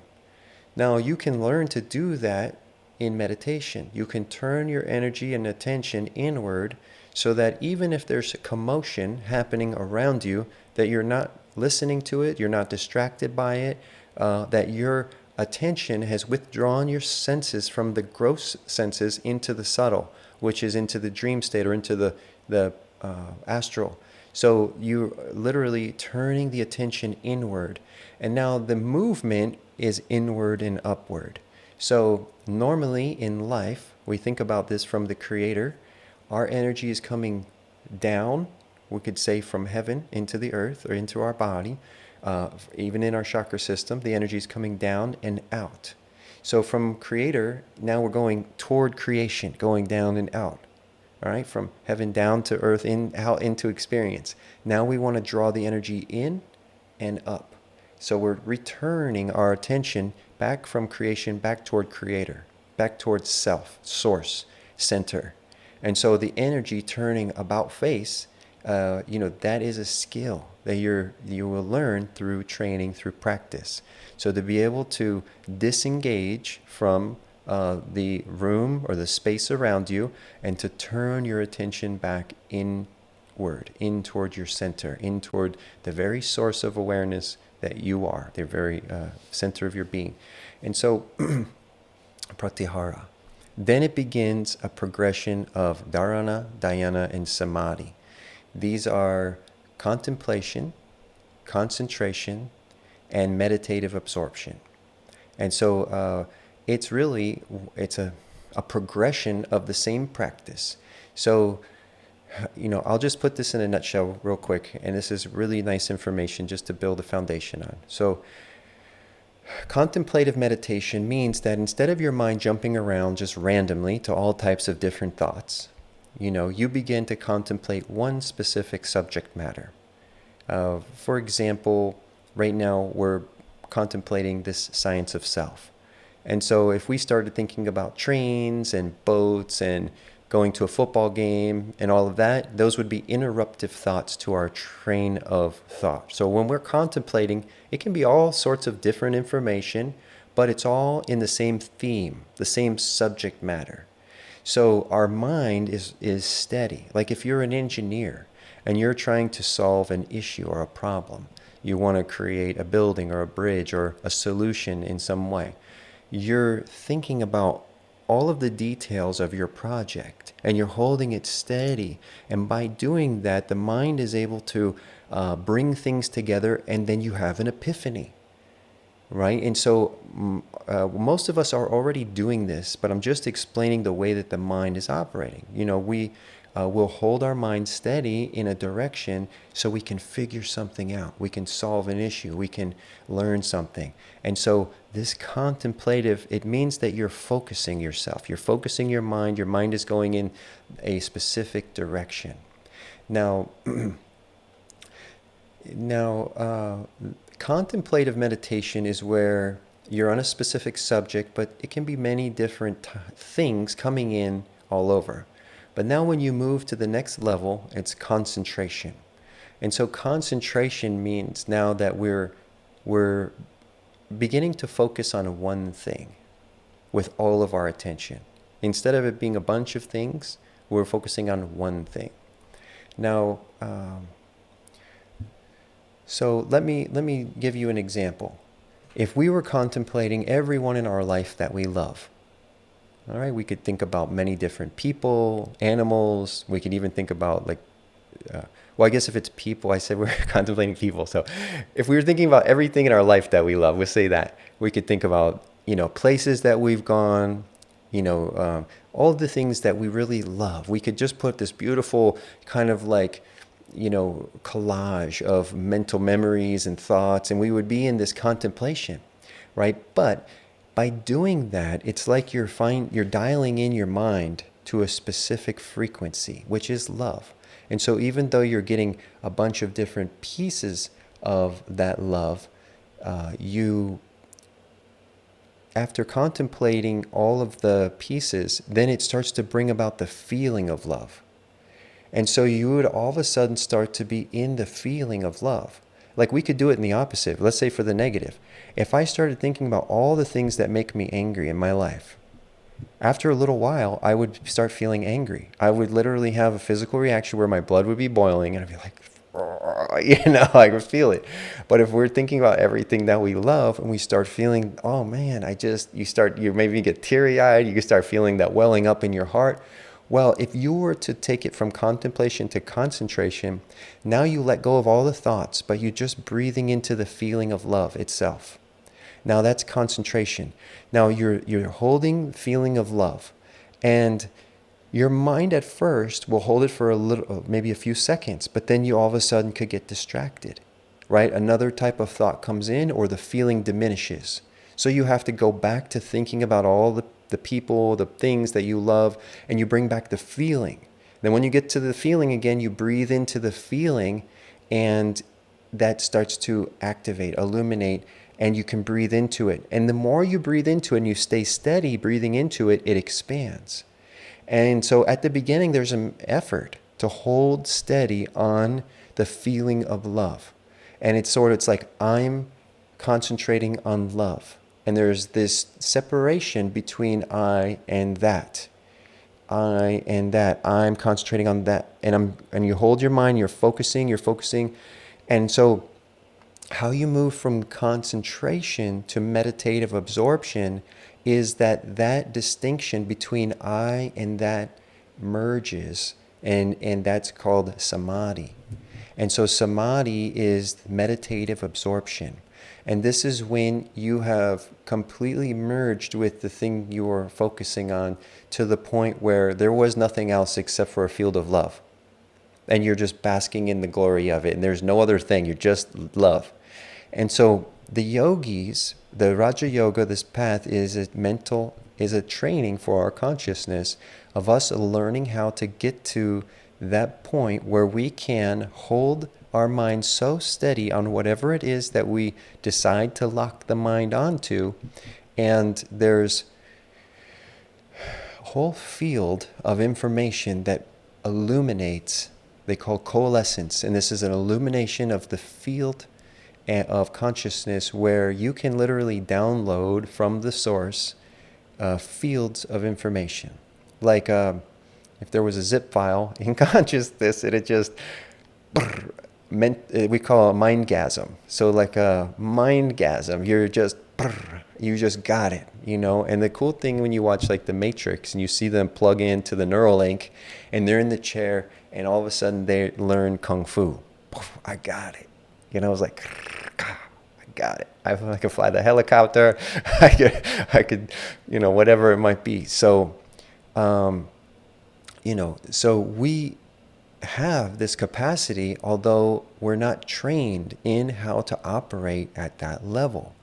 Now, you can learn to do that in meditation. You can turn your energy and attention inward so that even if there's a commotion happening around you, that you're not listening to it, you're not distracted by it, that your attention has withdrawn your senses from the gross senses into the subtle, which is into the dream state or into the astral. So you're literally turning the attention inward. And now the movement is inward and upward. So normally in life, we think about this from the Creator. Our energy is coming down, we could say from heaven into the earth or into our body. Even in our chakra system, the energy is coming down and out. So from Creator, now we're going toward creation, going down and out. All right, from heaven down to earth, out into experience. Now we want to draw the energy in and up. So we're returning our attention back from creation, back toward Creator, back towards self, source, center. And so the energy turning about face, that is a skill that you will learn through training, through practice. So to be able to disengage from the room or the space around you, and to turn your attention back inward, in toward your center, in toward the very source of awareness that you are, the very center of your being. And so, pratyahara. Then it begins a progression of dharana, dhyana, and samadhi. These are contemplation, concentration, and meditative absorption. And so it's a progression of the same practice. So, I'll just put this in a nutshell real quick, and this is really nice information just to build a foundation on. So, contemplative meditation means that instead of your mind jumping around just randomly to all types of different thoughts, you begin to contemplate one specific subject matter. For example, right now we're contemplating this science of self. And so if we started thinking about trains and boats and going to a football game and all of that, those would be interruptive thoughts to our train of thought. So when we're contemplating, it can be all sorts of different information, but it's all in the same theme, the same subject matter. So our mind is steady. Like if you're an engineer and you're trying to solve an issue or a problem, you want to create a building or a bridge or a solution in some way, you're thinking about all of the details of your project and you're holding it steady. And by doing that, the mind is able to bring things together, and then you have an epiphany. Right? And so most of us are already doing this, but I'm just explaining the way that the mind is operating. We will hold our mind steady in a direction so we can figure something out. We can solve an issue. We can learn something. And so this contemplative, it means that you're focusing yourself. You're focusing your mind. Your mind is going in a specific direction. Now, contemplative meditation is where you're on a specific subject, but it can be many different things coming in all over. But now when you move to the next level, it's concentration. And so concentration means now that we're beginning to focus on one thing with all of our attention. Instead of it being a bunch of things, we're focusing on one thing. Now, so let me give you an example. If we were contemplating everyone in our life that we love, all right, we could think about many different people, animals. We could even think about I guess if it's people, I said we're contemplating people. So if we were thinking about everything in our life that we love, we'll say that. We could think about, places that we've gone, all of the things that we really love. We could just put this beautiful kind of collage of mental memories and thoughts, and we would be in this contemplation, right? But by doing that, it's like you're dialing in your mind to a specific frequency, which is love. And so even though you're getting a bunch of different pieces of that love, after contemplating all of the pieces, then it starts to bring about the feeling of love. And so you would all of a sudden start to be in the feeling of love. Like we could do it in the opposite. Let's say for the negative. If I started thinking about all the things that make me angry in my life, after a little while, I would start feeling angry. I would literally have a physical reaction where my blood would be boiling and I'd be like, I could feel it. But if we're thinking about everything that we love and we start feeling, oh man, you maybe get teary-eyed, you can start feeling that welling up in your heart. Well, if you were to take it from contemplation to concentration, now you let go of all the thoughts, but you're just breathing into the feeling of love itself. Now that's concentration. Now you're holding the feeling of love, and your mind at first will hold it for a little, maybe a few seconds, but then you all of a sudden could get distracted, right? Another type of thought comes in, or the feeling diminishes. So you have to go back to thinking about all the people, the things that you love, and you bring back the feeling. Then when you get to the feeling again, you breathe into the feeling, and that starts to activate, illuminate, and you can breathe into it. And the more you breathe into it and you stay steady breathing into it, it expands. And so at the beginning, there's an effort to hold steady on the feeling of love. And it's like I'm concentrating on love. And there's this separation between I and that. I and that. I'm concentrating on that. And you hold your mind, you're focusing. And so how you move from concentration to meditative absorption is that distinction between I and that merges, and that's called Samadhi. And so Samadhi is meditative absorption. And this is when you have completely merged with the thing you are focusing on to the point where there was nothing else except for a field of love. And you're just basking in the glory of it. And there's no other thing. You're just love. And so the yogis, the Raja Yoga, this path is a training for our consciousness of us learning how to get to that point where we can hold our mind so steady on whatever it is that we decide to lock the mind onto. And there's a whole field of information that illuminates, they call coalescence. And this is an illumination of the field of consciousness where you can literally download from the source fields of information. Like if there was a zip file in consciousness, it'd just we call it a mindgasm. So like a mindgasm, you just got it, you know. And the cool thing when you watch like The Matrix and you see them plug into the Neuralink and they're in the chair and all of a sudden they learn Kung Fu. I got it. You know, I was like, I got it. I could fly the helicopter. I could, you know, whatever it might be. So, you know, so we have this capacity, although we're not trained in how to operate at that level.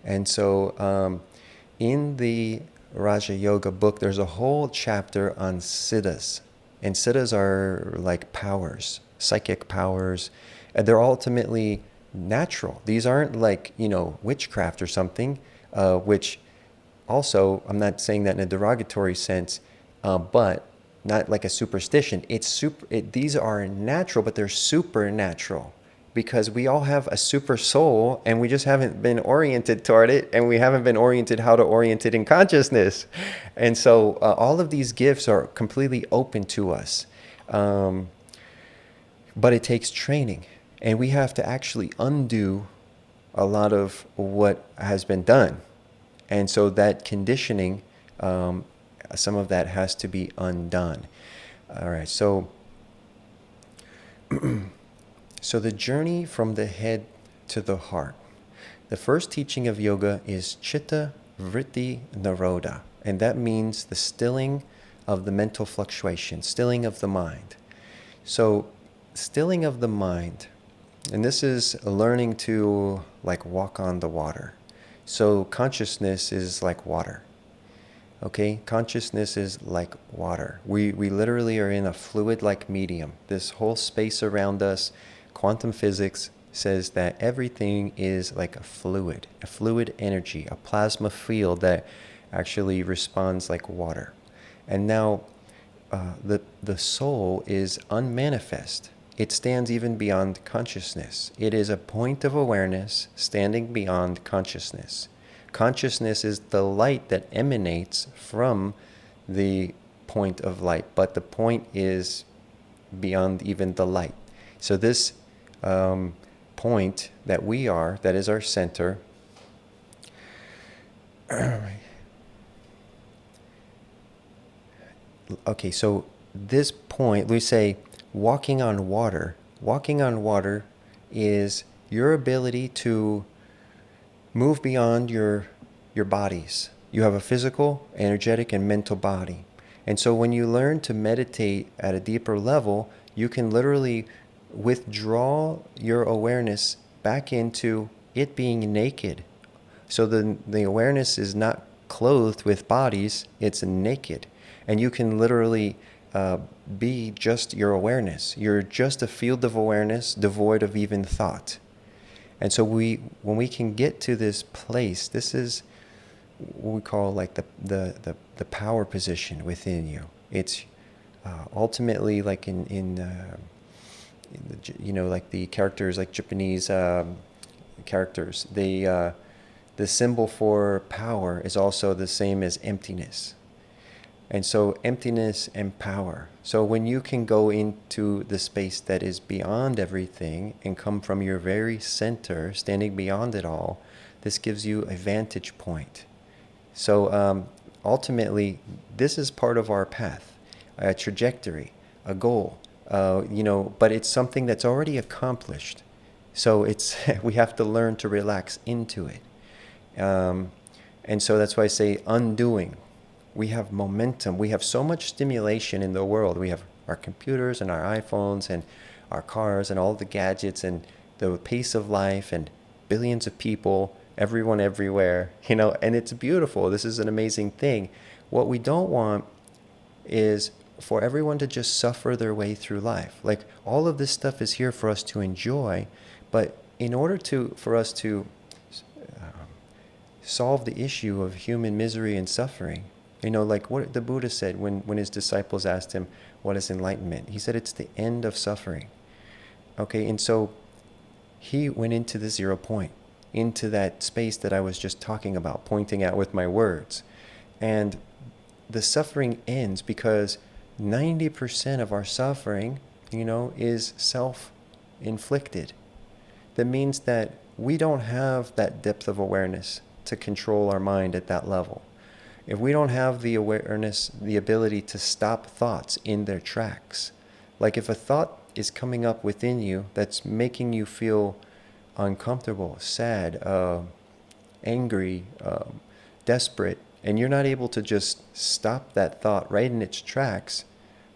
And so in the Raja Yoga book, there's a whole chapter on siddhas. And siddhas are like powers, psychic powers. And they're ultimately natural. These aren't like, you know, witchcraft or something, which also, I'm not saying that in a derogatory sense, but not like a superstition. These are natural, but they're supernatural because we all have a super soul and we just haven't been oriented toward it, and we haven't been oriented how to orient it in consciousness. And so all of these gifts are completely open to us. But it takes training, and we have to actually undo a lot of what has been done. And so that conditioning, some of that has to be undone. All right, so so the journey from the head to the heart. The first teaching of yoga is Chitta Vritti Nirodha, and that means the stilling of the mental fluctuation, stilling of the mind. So stilling of the mind, and this is learning to like walk on the water. So consciousness is like water. Okay, consciousness is like water. We literally are in a fluid-like medium. This whole space around us, quantum physics says that everything is like a fluid energy, a plasma field that actually responds like water. And now the soul is unmanifest. It stands even beyond consciousness. It is a point of awareness standing beyond consciousness. Consciousness is the light that emanates from the point of light, but the point is beyond even the light. So this point that we are, that is our center, okay, so this point, we say walking on water. Walking on water is your ability to move beyond your bodies. You have a physical, energetic, and mental body. And so when you learn to meditate at a deeper level, you can literally withdraw your awareness back into it being naked. So the awareness is not clothed with bodies, it's naked. And you can literally be just your awareness. You're just a field of awareness devoid of even thought. And so when we can get to this place, this is what we call like the power position within you. It's ultimately like in you know, like the characters, like Japanese characters, the symbol for power is also the same as emptiness. And so emptiness and power. So when you can go into the space that is beyond everything and come from your very center, standing beyond it all, this gives you a vantage point. So ultimately, this is part of our path, a trajectory, a goal, you know, but it's something that's already accomplished. So it's we have to learn to relax into it. And so that's why I say undoing. We have momentum. We have so much stimulation in the world. We have our computers and our iPhones and our cars and all the gadgets and the pace of life and billions of people, everyone everywhere, you know, and it's beautiful. This is an amazing thing. What we don't want is for everyone to just suffer their way through life. Like, all of this stuff is here for us to enjoy, but in order for us to solve the issue of human misery and suffering, you know, like what the Buddha said when his disciples asked him, what is enlightenment? He said it's the end of suffering. Okay, and so he went into the 0 point, into that space that I was just talking about, pointing out with my words. And the suffering ends because 90% of our suffering, you know, is self-inflicted. That means that we don't have that depth of awareness to control our mind at that level. If we don't have the awareness, the ability to stop thoughts in their tracks, like if a thought is coming up within you that's making you feel uncomfortable, sad, angry, desperate, and you're not able to just stop that thought right in its tracks,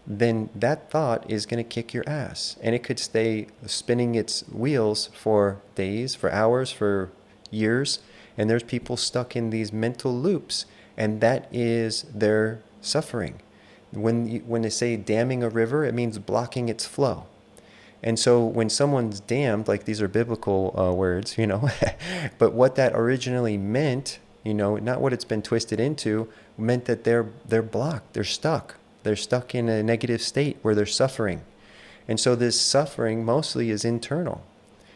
then that thought is going to kick your ass. And it could stay spinning its wheels for days, for hours, for years. And there's people stuck in these mental loops, and that is their suffering. When they say damming a river, it means blocking its flow. And so when someone's damned, like, these are biblical words, you know, but what that originally meant, you know, not what it's been twisted into, meant that they're blocked, they're stuck. They're stuck in a negative state where they're suffering. And so this suffering mostly is internal.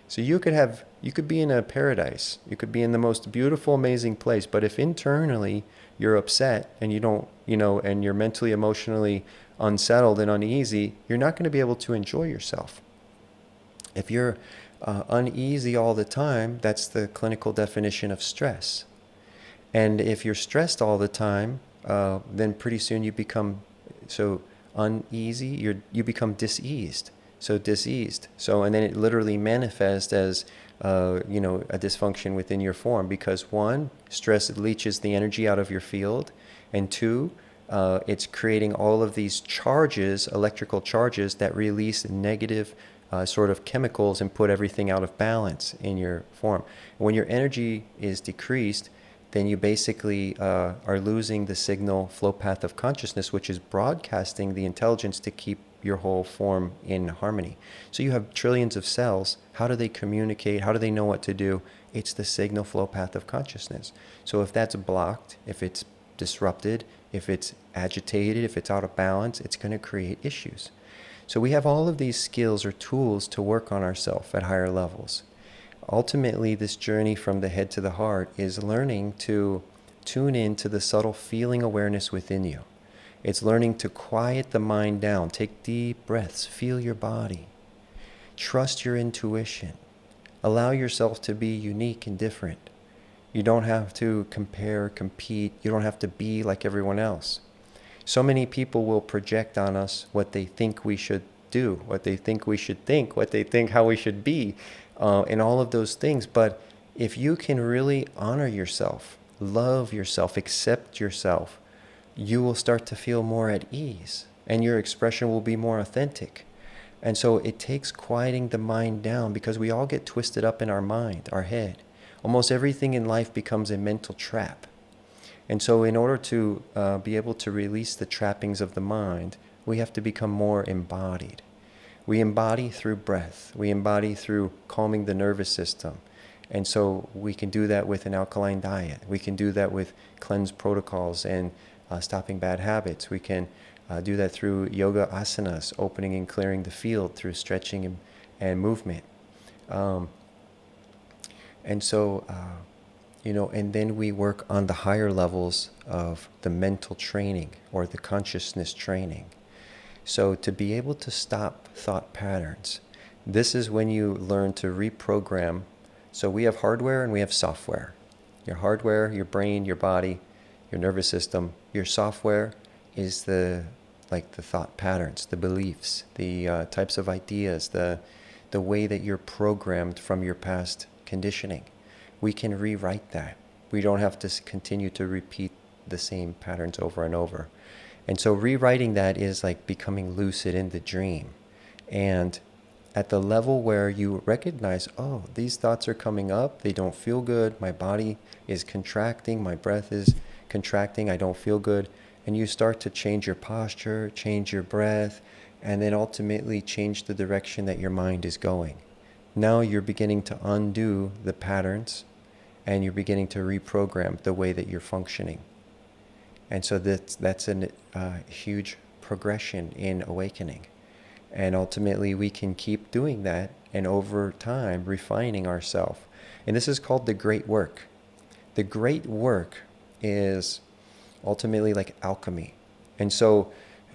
So you could be in a paradise, you could be in the most beautiful, amazing place, but if internally you're upset and you don't, you know, and you're mentally, emotionally unsettled and uneasy, you're not going to be able to enjoy yourself. If you're uneasy all the time, that's the clinical definition of stress. And if you're stressed all the time, then pretty soon you become so uneasy, you become diseased. So diseased. So, and then it literally manifests as, you know, a dysfunction within your form, because one, stress leaches the energy out of your field, and two, it's creating all of these charges, electrical charges, that release negative sort of chemicals and put everything out of balance in your form. When your energy is decreased, then you basically are losing the signal flow path of consciousness, which is broadcasting the intelligence to keep your whole form in harmony. So you have trillions of cells. How do they communicate? How do they know what to do? It's the signal flow path of consciousness. So if that's blocked, if it's disrupted, if it's agitated, if it's out of balance, it's going to create issues. So we have all of these skills or tools to work on ourselves at higher levels. Ultimately, this journey from the head to the heart is learning to tune in to the subtle feeling awareness within you. It's learning to quiet the mind down. Take deep breaths. Feel your body. Trust your intuition. Allow yourself to be unique and different. You don't have to compare, compete. You don't have to be like everyone else. So many people will project on us what they think we should do, what they think we should think, what they think how we should be, and all of those things. But if you can really honor yourself, love yourself, accept yourself, you will start to feel more at ease, and your expression will be more authentic. And so it takes quieting the mind down, because we all get twisted up in our mind, our head. Almost everything in life becomes a mental trap. And so in order to be able to release the trappings of the mind, we have to become more embodied. We embody through breath. We embody through calming the nervous system. And so we can do that with an alkaline diet. We can do that with cleanse protocols and stopping bad habits. We can do that through yoga asanas, opening and clearing the field through stretching and movement. And so, you know, and then we work on the higher levels of the mental training or the consciousness training. So to be able to stop thought patterns, this is when you learn to reprogram. So we have hardware and we have software. Your hardware, your brain, your body, your nervous system. Your software is the thought patterns, the beliefs, the types of ideas, the way that you're programmed from your past conditioning. We can rewrite that. We don't have to continue to repeat the same patterns over and over. And so rewriting that is like becoming lucid in the dream. And at the level where you recognize, oh, these thoughts are coming up, they don't feel good, my body is contracting, my breath is contracting, I don't feel good, and you start to change your posture, change your breath, and then ultimately change the direction that your mind is going. Now you're beginning to undo the patterns, and you're beginning to reprogram the way that you're functioning. And so that's a huge progression in awakening. And ultimately, we can keep doing that and over time refining ourselves. And this is called the great work. The great work is ultimately like alchemy. And so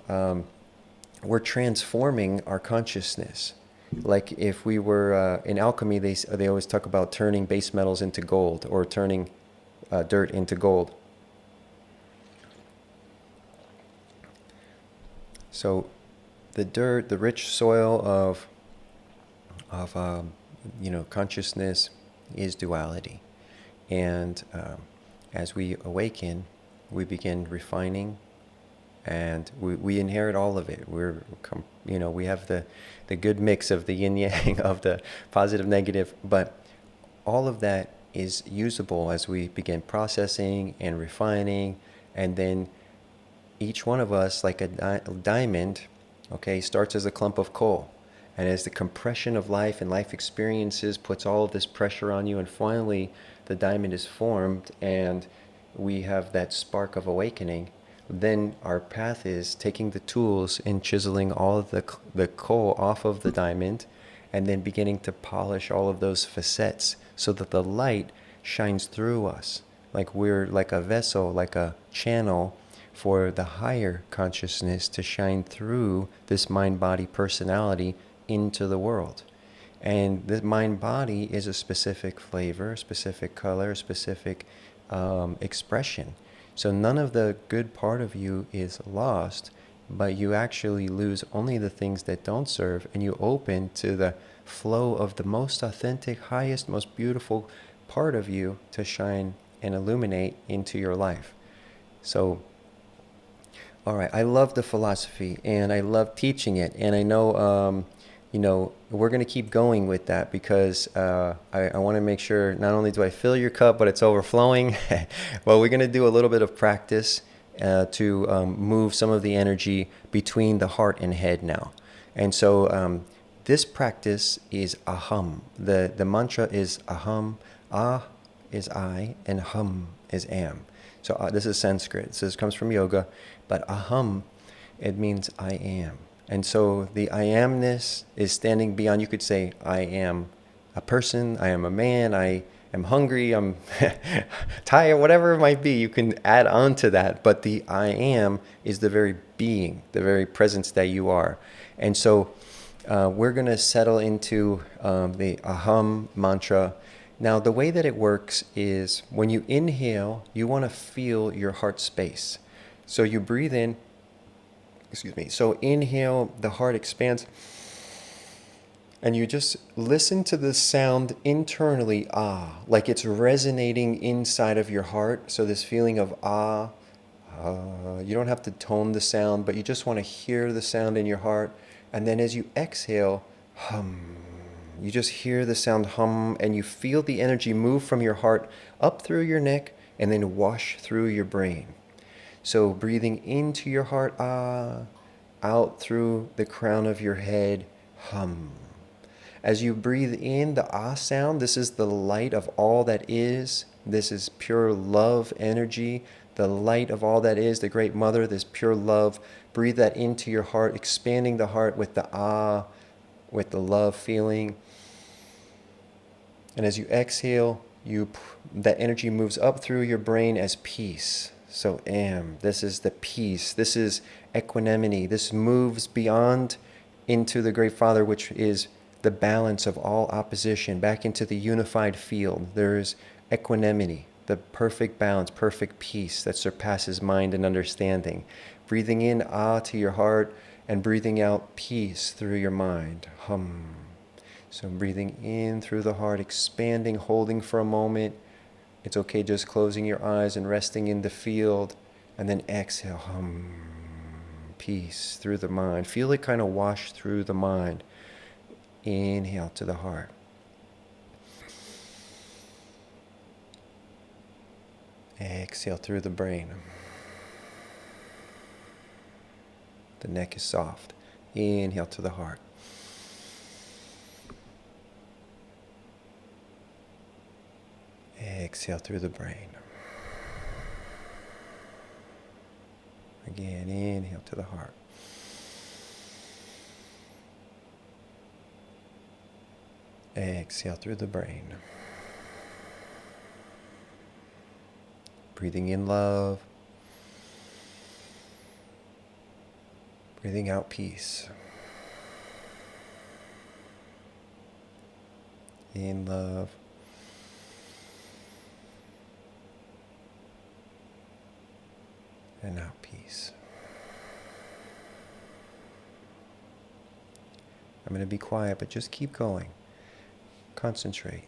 we're transforming our consciousness. Like if we were in alchemy, they always talk about turning base metals into gold, or turning dirt into gold. So the dirt, the rich soil of consciousness is duality. And as we awaken, we begin refining, and we inherit all of it. We have the good mix of the yin yang, of the positive, negative, but all of that is usable as we begin processing and refining. And then each one of us, like a diamond, okay, starts as a clump of coal. And as the compression of life and life experiences puts all of this pressure on you, and finally the diamond is formed and we have that spark of awakening, then our path is taking the tools and chiseling all of the coal off of the diamond, and then beginning to polish all of those facets so that the light shines through us. Like we're like a vessel, like a channel for the higher consciousness to shine through this mind-body personality into the world. And the mind-body is a specific flavor, specific color, specific expression. So none of the good part of you is lost, but you actually lose only the things that don't serve, and you open to the flow of the most authentic, highest, most beautiful part of you to shine and illuminate into your life. So all right, I love the philosophy, and I love teaching it, and I know, we're going to keep going with that, because I want to make sure not only do I fill your cup, but it's overflowing. Well, we're going to do a little bit of practice to move some of the energy between the heart and head now. And so this practice is Aham. The mantra is Aham. Ah is I, and Hum is am. So this is Sanskrit. So this comes from yoga. But Aham, it means I am. And so the I amness is standing beyond. You could say, I am a person, I am a man, I am hungry, I'm tired, whatever it might be. You can add on to that. But the I am is the very being, the very presence that you are. And so we're going to settle into the Aham Mantra. Now, the way that it works is when you inhale, you want to feel your heart space. So you breathe in, so inhale, the heart expands, and you just listen to the sound internally, ah, like it's resonating inside of your heart. So this feeling of ah, you don't have to tone the sound, but you just want to hear the sound in your heart. And then as you exhale, hum. You just hear the sound hum, and you feel the energy move from your heart up through your neck and then wash through your brain. So breathing into your heart, ah, out through the crown of your head, hum. As you breathe in the ah sound, this is the light of all that is. This is pure love energy, the light of all that is, the Great Mother, this pure love. Breathe that into your heart, expanding the heart with the ah, with the love feeling. And as you exhale, that energy moves up through your brain as peace. So this is the peace. This is equanimity. This moves beyond into the Great Father, which is the balance of all opposition, back into the unified field. There is equanimity, the perfect balance, perfect peace that surpasses mind and understanding. Breathing in ah to your heart, and breathing out peace through your mind. Hum. So breathing in through the heart, expanding, holding for a moment. It's okay just closing your eyes and resting in the field. And then exhale, hum, peace through the mind. Feel it kind of wash through the mind. Inhale to the heart. Exhale through the brain. The neck is soft. Inhale to the heart. Exhale through the brain. Again, inhale to the heart. Exhale through the brain. Breathing in love. Breathing out peace. In love. And out peace. I'm going to be quiet, but just keep going. Concentrate.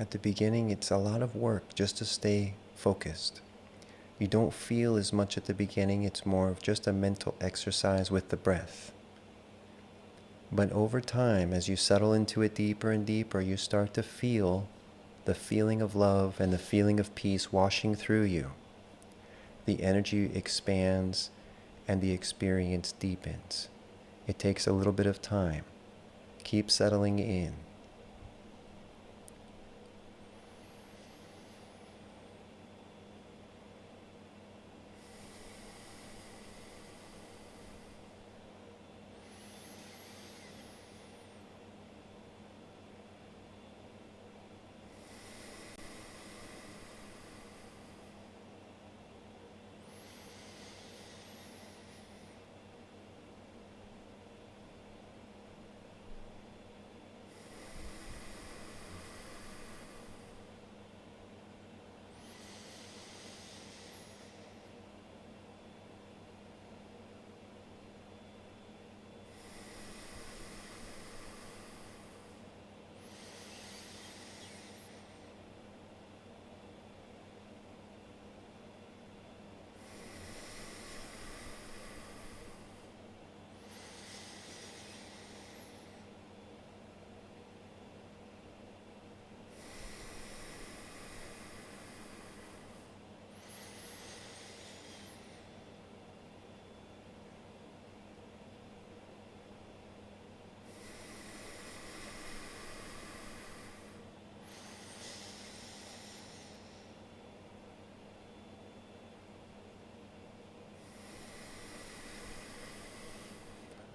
At the beginning, it's a lot of work just to stay focused. You don't feel as much at the beginning. It's more of just a mental exercise with the breath. But over time, as you settle into it deeper and deeper, you start to feel the feeling of love and the feeling of peace washing through you. The energy expands and the experience deepens. It takes a little bit of time. Keep settling in.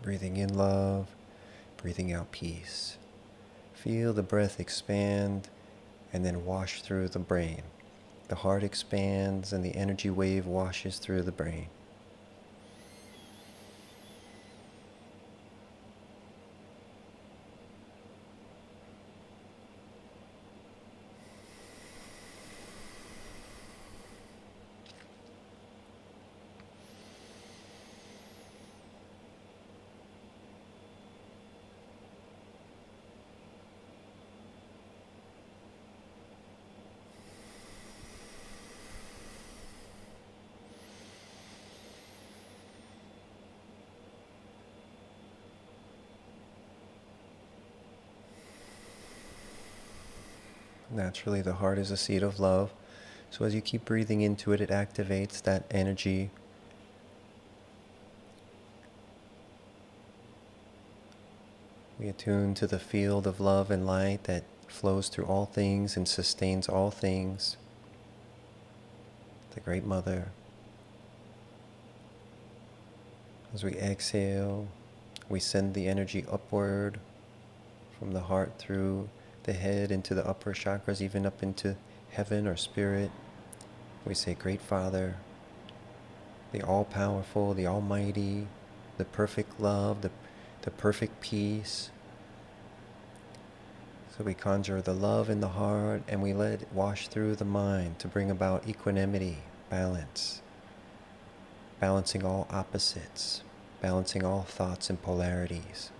Breathing in love, breathing out peace. Feel the breath expand and then wash through the brain. The heart expands and the energy wave washes through the brain. Naturally, the heart is a seat of love. So as you keep breathing into it, it activates that energy. We attune to the field of love and light that flows through all things and sustains all things. The Great Mother. As we exhale, we send the energy upward from the heart through the head into the upper chakras, even up into heaven or spirit. We say, Great Father, the all-powerful, the almighty, the perfect love, the perfect peace. So we conjure the love in the heart and we let it wash through the mind to bring about equanimity, balance, balancing all opposites, balancing all thoughts and polarities.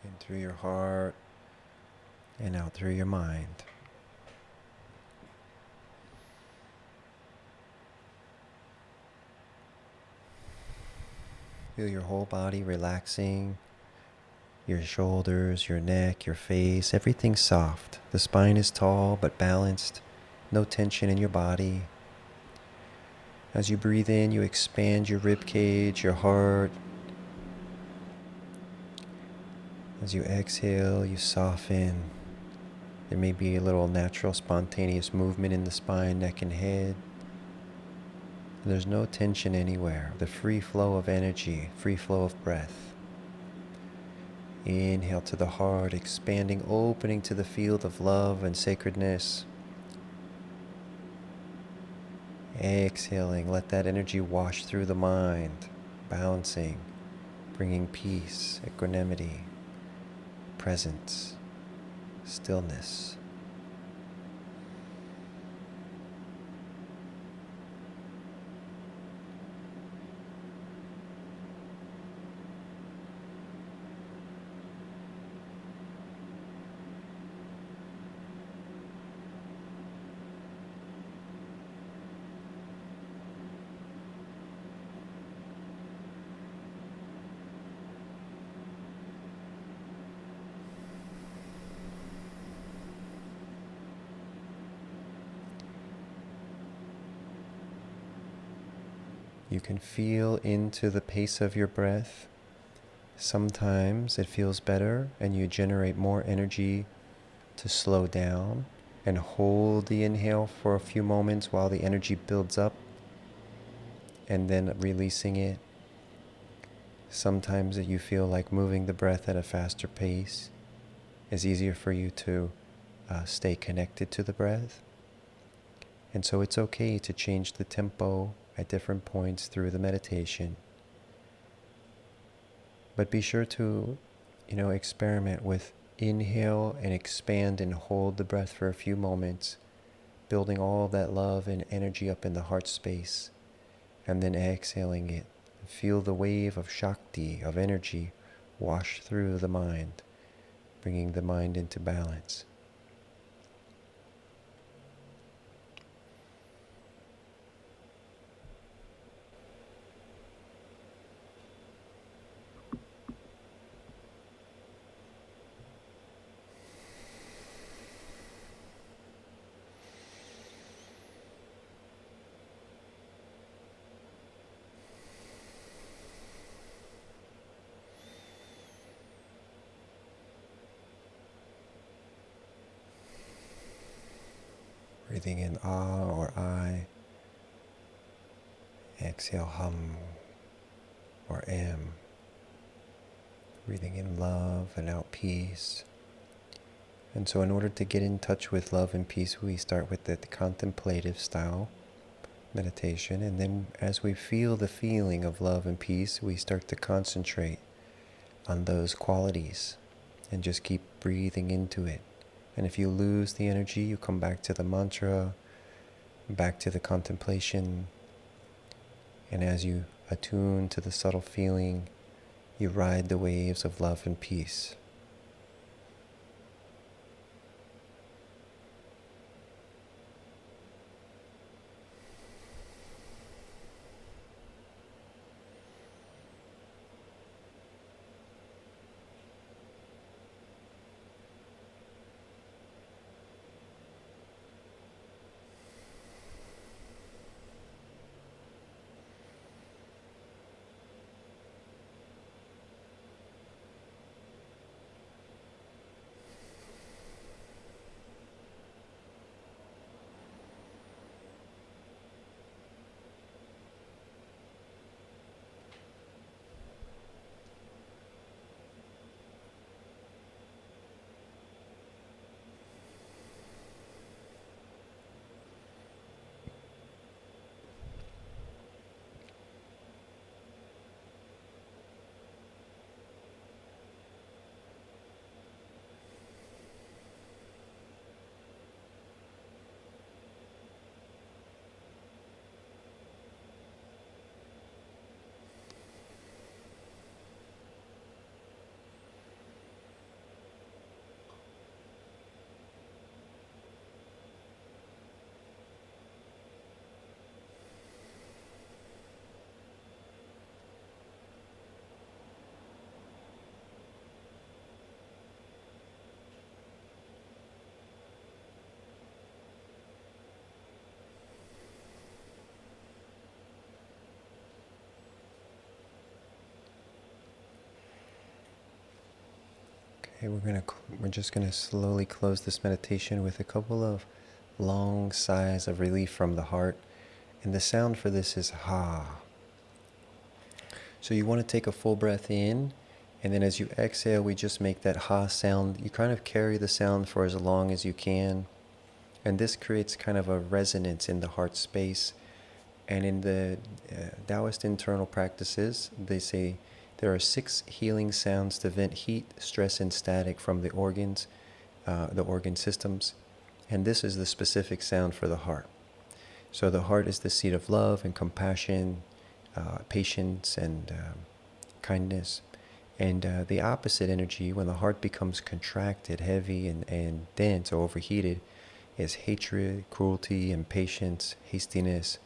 In through your heart and out through your mind. Feel your whole body relaxing, your shoulders, your neck, your face, everything's soft. The spine is tall but balanced, no tension in your body. As you breathe in, you expand your rib cage, your heart. As you exhale, you soften. There may be a little natural, spontaneous movement in the spine, neck, and head. There's no tension anywhere. The free flow of energy, free flow of breath. Inhale to the heart, expanding, opening to the field of love and sacredness. Exhaling, let that energy wash through the mind, balancing, bringing peace, equanimity, presence, stillness. You can feel into the pace of your breath. Sometimes it feels better and you generate more energy to slow down and hold the inhale for a few moments while the energy builds up and then releasing it. Sometimes you feel like moving the breath at a faster pace is easier for you to stay connected to the breath. And so it's okay to change the tempo at different points through the meditation. But be sure to, experiment with inhale and expand and hold the breath for a few moments, building all that love and energy up in the heart space, and then exhaling it. Feel the wave of Shakti, of energy, wash through the mind, bringing the mind into balance. Breathing in ah or I. Exhale hum or am. Breathing in love and out peace. And so in order to get in touch with love and peace, we start with the contemplative style meditation. And then as we feel the feeling of love and peace, we start to concentrate on those qualities and just keep breathing into it. And if you lose the energy, you come back to the mantra, back to the contemplation. And as you attune to the subtle feeling, you ride the waves of love and peace. Okay, we're just gonna slowly close this meditation with a couple of long sighs of relief from the heart, and the sound for this is ha. So you want to take a full breath in, and then as you exhale, we just make that ha sound. You kind of carry the sound for as long as you can, and this creates kind of a resonance in the heart space. And in the Taoist internal practices, they say there are 6 healing sounds to vent heat, stress, and static from the organs, the organ systems. And this is the specific sound for the heart. So the heart is the seat of love and compassion, patience, and kindness. And the opposite energy, when the heart becomes contracted, heavy, and dense or overheated, is hatred, cruelty, impatience, hastiness,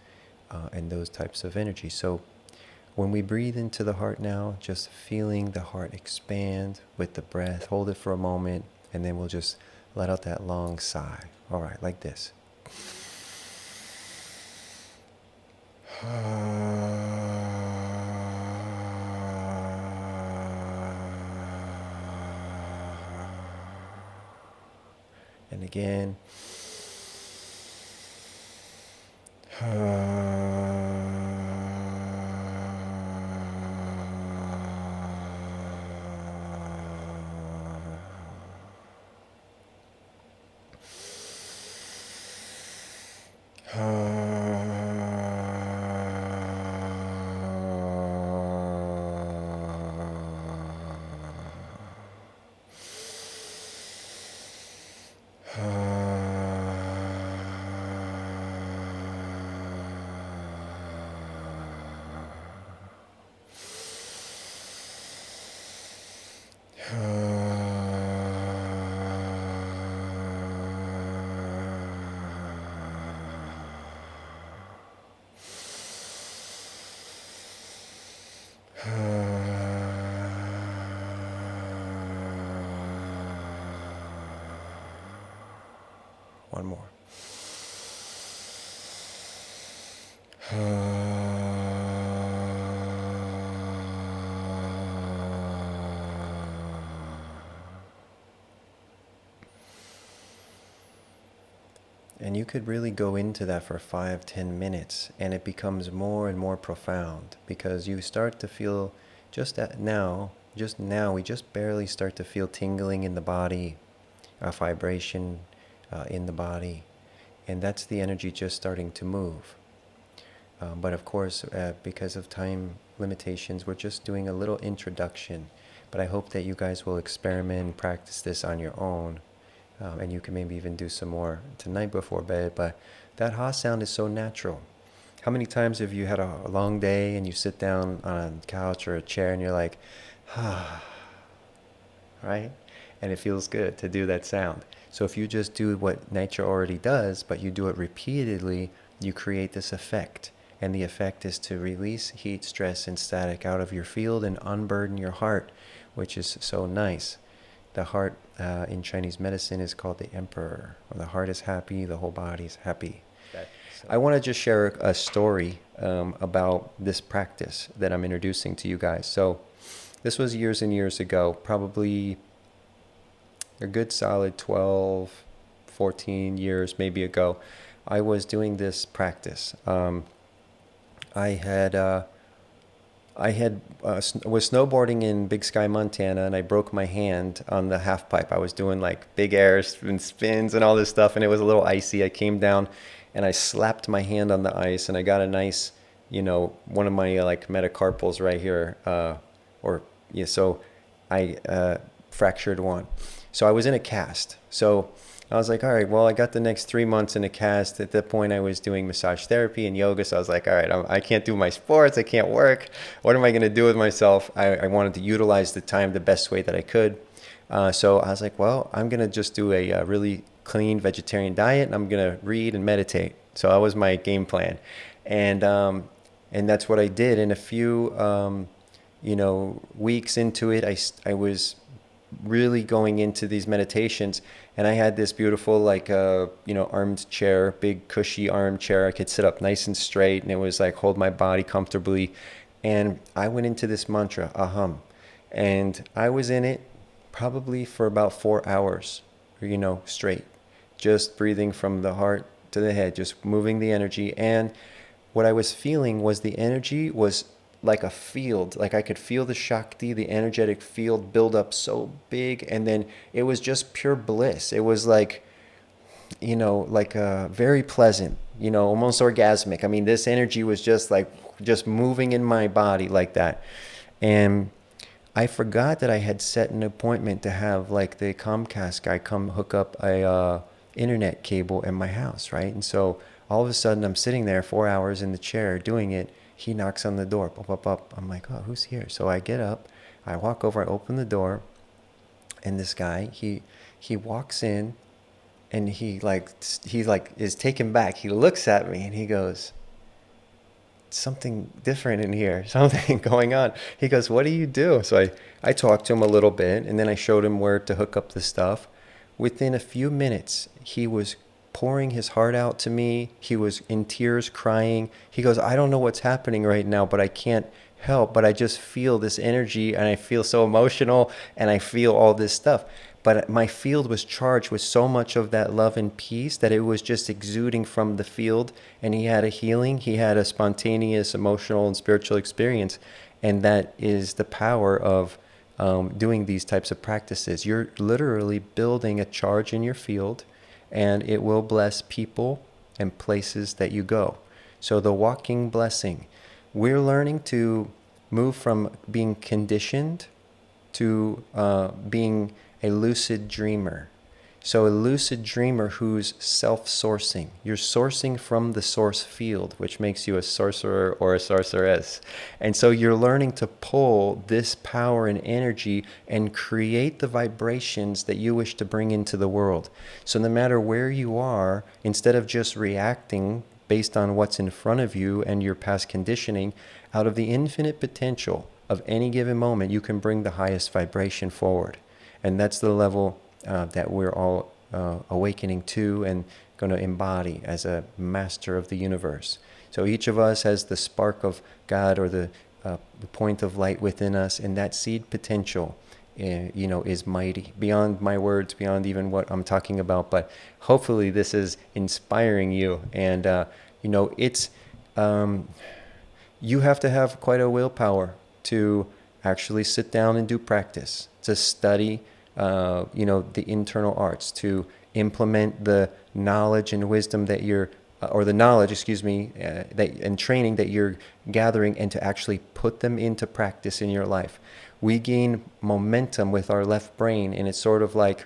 and those types of energy. So when we breathe into the heart now, just feeling the heart expand with the breath, hold it for a moment, and then we'll just let out that long sigh. All right, like this. And again. One more. And you could really go into that for 5-10 minutes, and it becomes more and more profound, because you start to feel just now, we just barely start to feel tingling in the body, a vibration in the body, and that's the energy just starting to move. But of course, because of time limitations, we're just doing a little introduction. But I hope that you guys will experiment and practice this on your own. And you can maybe even do some more tonight before bed. But that ha sound is so natural. How many times have you had a long day and you sit down on a couch or a chair and you're like, ah, right? And it feels good to do that sound. So if you just do what nature already does, but you do it repeatedly, you create this effect. And the effect is to release heat, stress, and static out of your field and unburden your heart, which is so nice. The heart in Chinese medicine is called the emperor. When the heart is happy, the whole body is happy. I want to just share a story about this practice that I'm introducing to you guys. So this was years and years ago, probably a good solid 12, 14 years maybe ago. I was doing this practice. Was snowboarding in Big Sky, Montana, and I broke my hand on the half pipe. I was doing like big airs and spins and all this stuff, and it was a little icy. I came down and I slapped my hand on the ice, and I got a nice, one of my like metacarpals right here, so I fractured one. So I was in a cast. So I was like, all right, well, I got the next 3 months in a cast. At that point, I was doing massage therapy and yoga. So I was like, all right, I can't do my sports. I can't work. What am I going to do with myself? I wanted to utilize the time the best way that I could. So I was like, well, I'm going to just do a really clean vegetarian diet, and I'm going to read and meditate. So that was my game plan. And that's what I did. And a few, weeks into it, I was really going into these meditations, and I had this beautiful armed chair, big cushy armchair. I could sit up nice and straight, and it was like hold my body comfortably. And I went into this mantra, Aham, and I was in it probably for about 4 hours, straight, just breathing from the heart to the head, just moving the energy. And what I was feeling was the energy was like a field. Like I could feel the Shakti, the energetic field build up so big. And then it was just pure bliss. It was like, like very pleasant, almost orgasmic. I mean, this energy was just moving in my body like that. And I forgot that I had set an appointment to have like the Comcast guy come hook up a internet cable in my house, right? And so all of a sudden I'm sitting there 4 hours in the chair doing it. He knocks on the door, pop, pop, pop. I'm like, oh, who's here? So I get up, I walk over, I open the door, and this guy, he walks in, and he is taken back. He looks at me and he goes, something different in here, something going on. He goes, what do you do? So I talked to him a little bit, and then I showed him where to hook up the stuff. Within a few minutes, he was pouring his heart out to me. He was in tears, crying. He goes, I don't know what's happening right now, but I can't help, but I just feel this energy, and I feel so emotional, and I feel all this stuff. But my field was charged with so much of that love and peace that it was just exuding from the field. And he had a healing. He had a spontaneous emotional and spiritual experience. And that is the power of doing these types of practices. You're literally building a charge in your field, and it will bless people and places that you go. So the walking blessing, we're learning to move from being conditioned to being a lucid dreamer. So a lucid dreamer who's self-sourcing. You're sourcing from the source field, which makes you a sorcerer or a sorceress. And so you're learning to pull this power and energy and create the vibrations that you wish to bring into the world. So no matter where you are, instead of just reacting based on what's in front of you and your past conditioning, out of the infinite potential of any given moment, you can bring the highest vibration forward. And that's the level that we're all awakening to and going to embody as a master of the universe. So each of us has the spark of God, or the point of light within us, and that seed potential, is mighty, beyond my words, beyond even what I'm talking about. But hopefully this is inspiring you. And, it's, you have to have quite a willpower to actually sit down and do practice, to study, the internal arts, to implement the knowledge and wisdom that you're, or the knowledge, and training that you're gathering, and to actually put them into practice in your life. We gain momentum with our left brain, and it's sort of like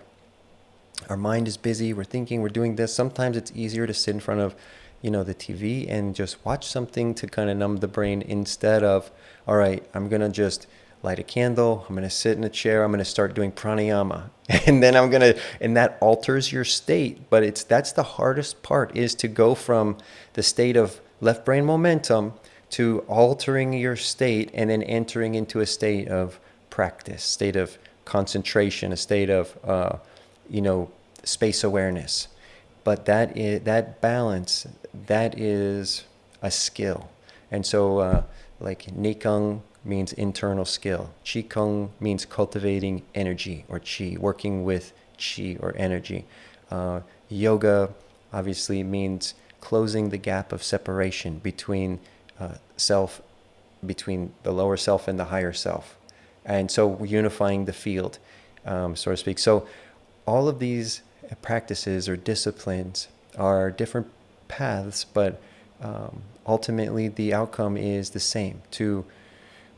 our mind is busy, we're thinking, we're doing this. Sometimes it's easier to sit in front of, the TV and just watch something to kind of numb the brain, instead of, all right, I'm going to just light a candle, I'm going to sit in a chair, I'm going to start doing pranayama. And then and that alters your state. But that's the hardest part, is to go from the state of left brain momentum to altering your state, and then entering into a state of practice, state of concentration, a state of, space awareness. But that balance, that is a skill. And so like Nikang means internal skill. Qigong means cultivating energy, or qi, working with qi or energy. Yoga obviously means closing the gap of separation between between the lower self and the higher self. And so unifying the field, so to speak. So all of these practices or disciplines are different paths, but ultimately the outcome is the same, to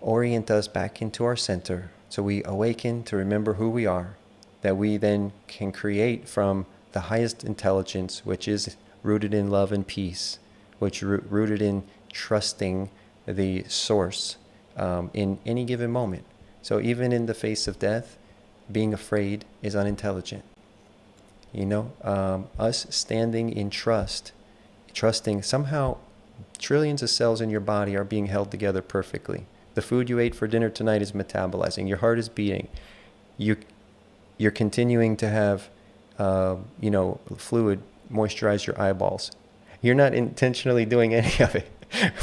orient us back into our center, so we awaken to remember who we are, that we then can create from the highest intelligence, which is rooted in love and peace, which rooted in trusting the source in any given moment. So even in the face of death, being afraid is unintelligent. Us standing in trusting Somehow trillions of cells in your body are being held together perfectly. The food you ate for dinner tonight is metabolizing. Your heart is beating. You're continuing to have, fluid moisturize your eyeballs. You're not intentionally doing any of it.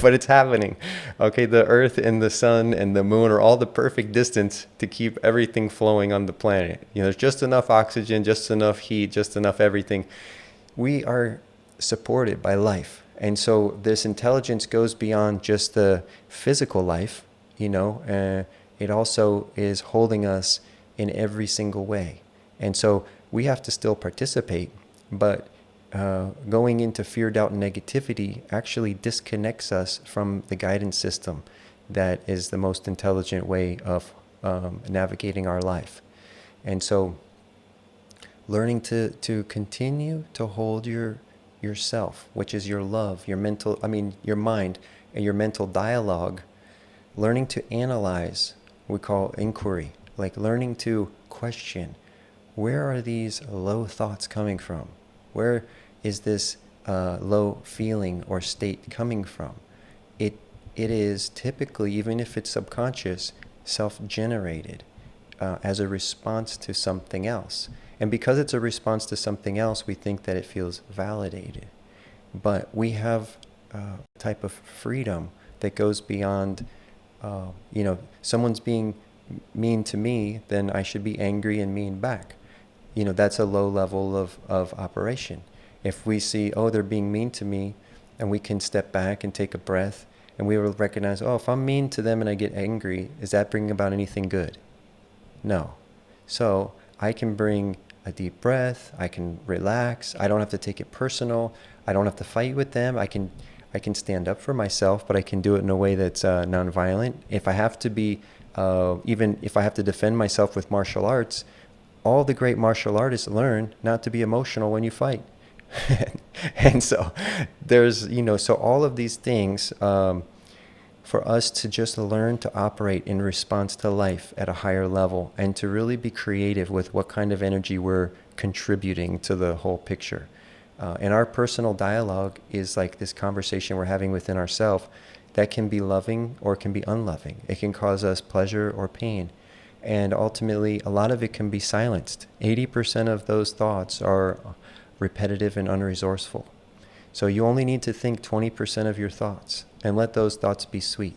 But it's happening. Okay, the earth and the sun and the moon are all the perfect distance to keep everything flowing on the planet. There's just enough oxygen, just enough heat, just enough everything. We are supported by life. And so this intelligence goes beyond just the physical life, it also is holding us in every single way. And so we have to still participate, but going into fear, doubt, and negativity actually disconnects us from the guidance system that is the most intelligent way of navigating our life. And so learning to continue to hold yourself, which is your love, your mind and your mental dialogue, learning to analyze, we call inquiry, like learning to question, where are these low thoughts coming from? Where is this low feeling or state coming from? It is typically, even if it's subconscious, self-generated as a response to something else. And because it's a response to something else, we think that it feels validated. But we have a type of freedom that goes beyond, someone's being mean to me, then I should be angry and mean back. That's a low level of operation. If we see, they're being mean to me, and we can step back and take a breath, and we will recognize, if I'm mean to them and I get angry, is that bringing about anything good? No. So I can bring a deep breath, I can relax, I don't have to take it personal, I don't have to fight with them, I can stand up for myself, but I can do it in a way that's nonviolent. If I have to be, even if I have to defend myself with martial arts, all the great martial artists learn not to be emotional when you fight. And so there's, so all of these things, for us to just learn to operate in response to life at a higher level and to really be creative with what kind of energy we're contributing to the whole picture. And our personal dialogue is like this conversation we're having within ourselves that can be loving or can be unloving. It can cause us pleasure or pain. And ultimately, a lot of it can be silenced. 80% of those thoughts are repetitive and unresourceful. So you only need to think 20% of your thoughts and let those thoughts be sweet.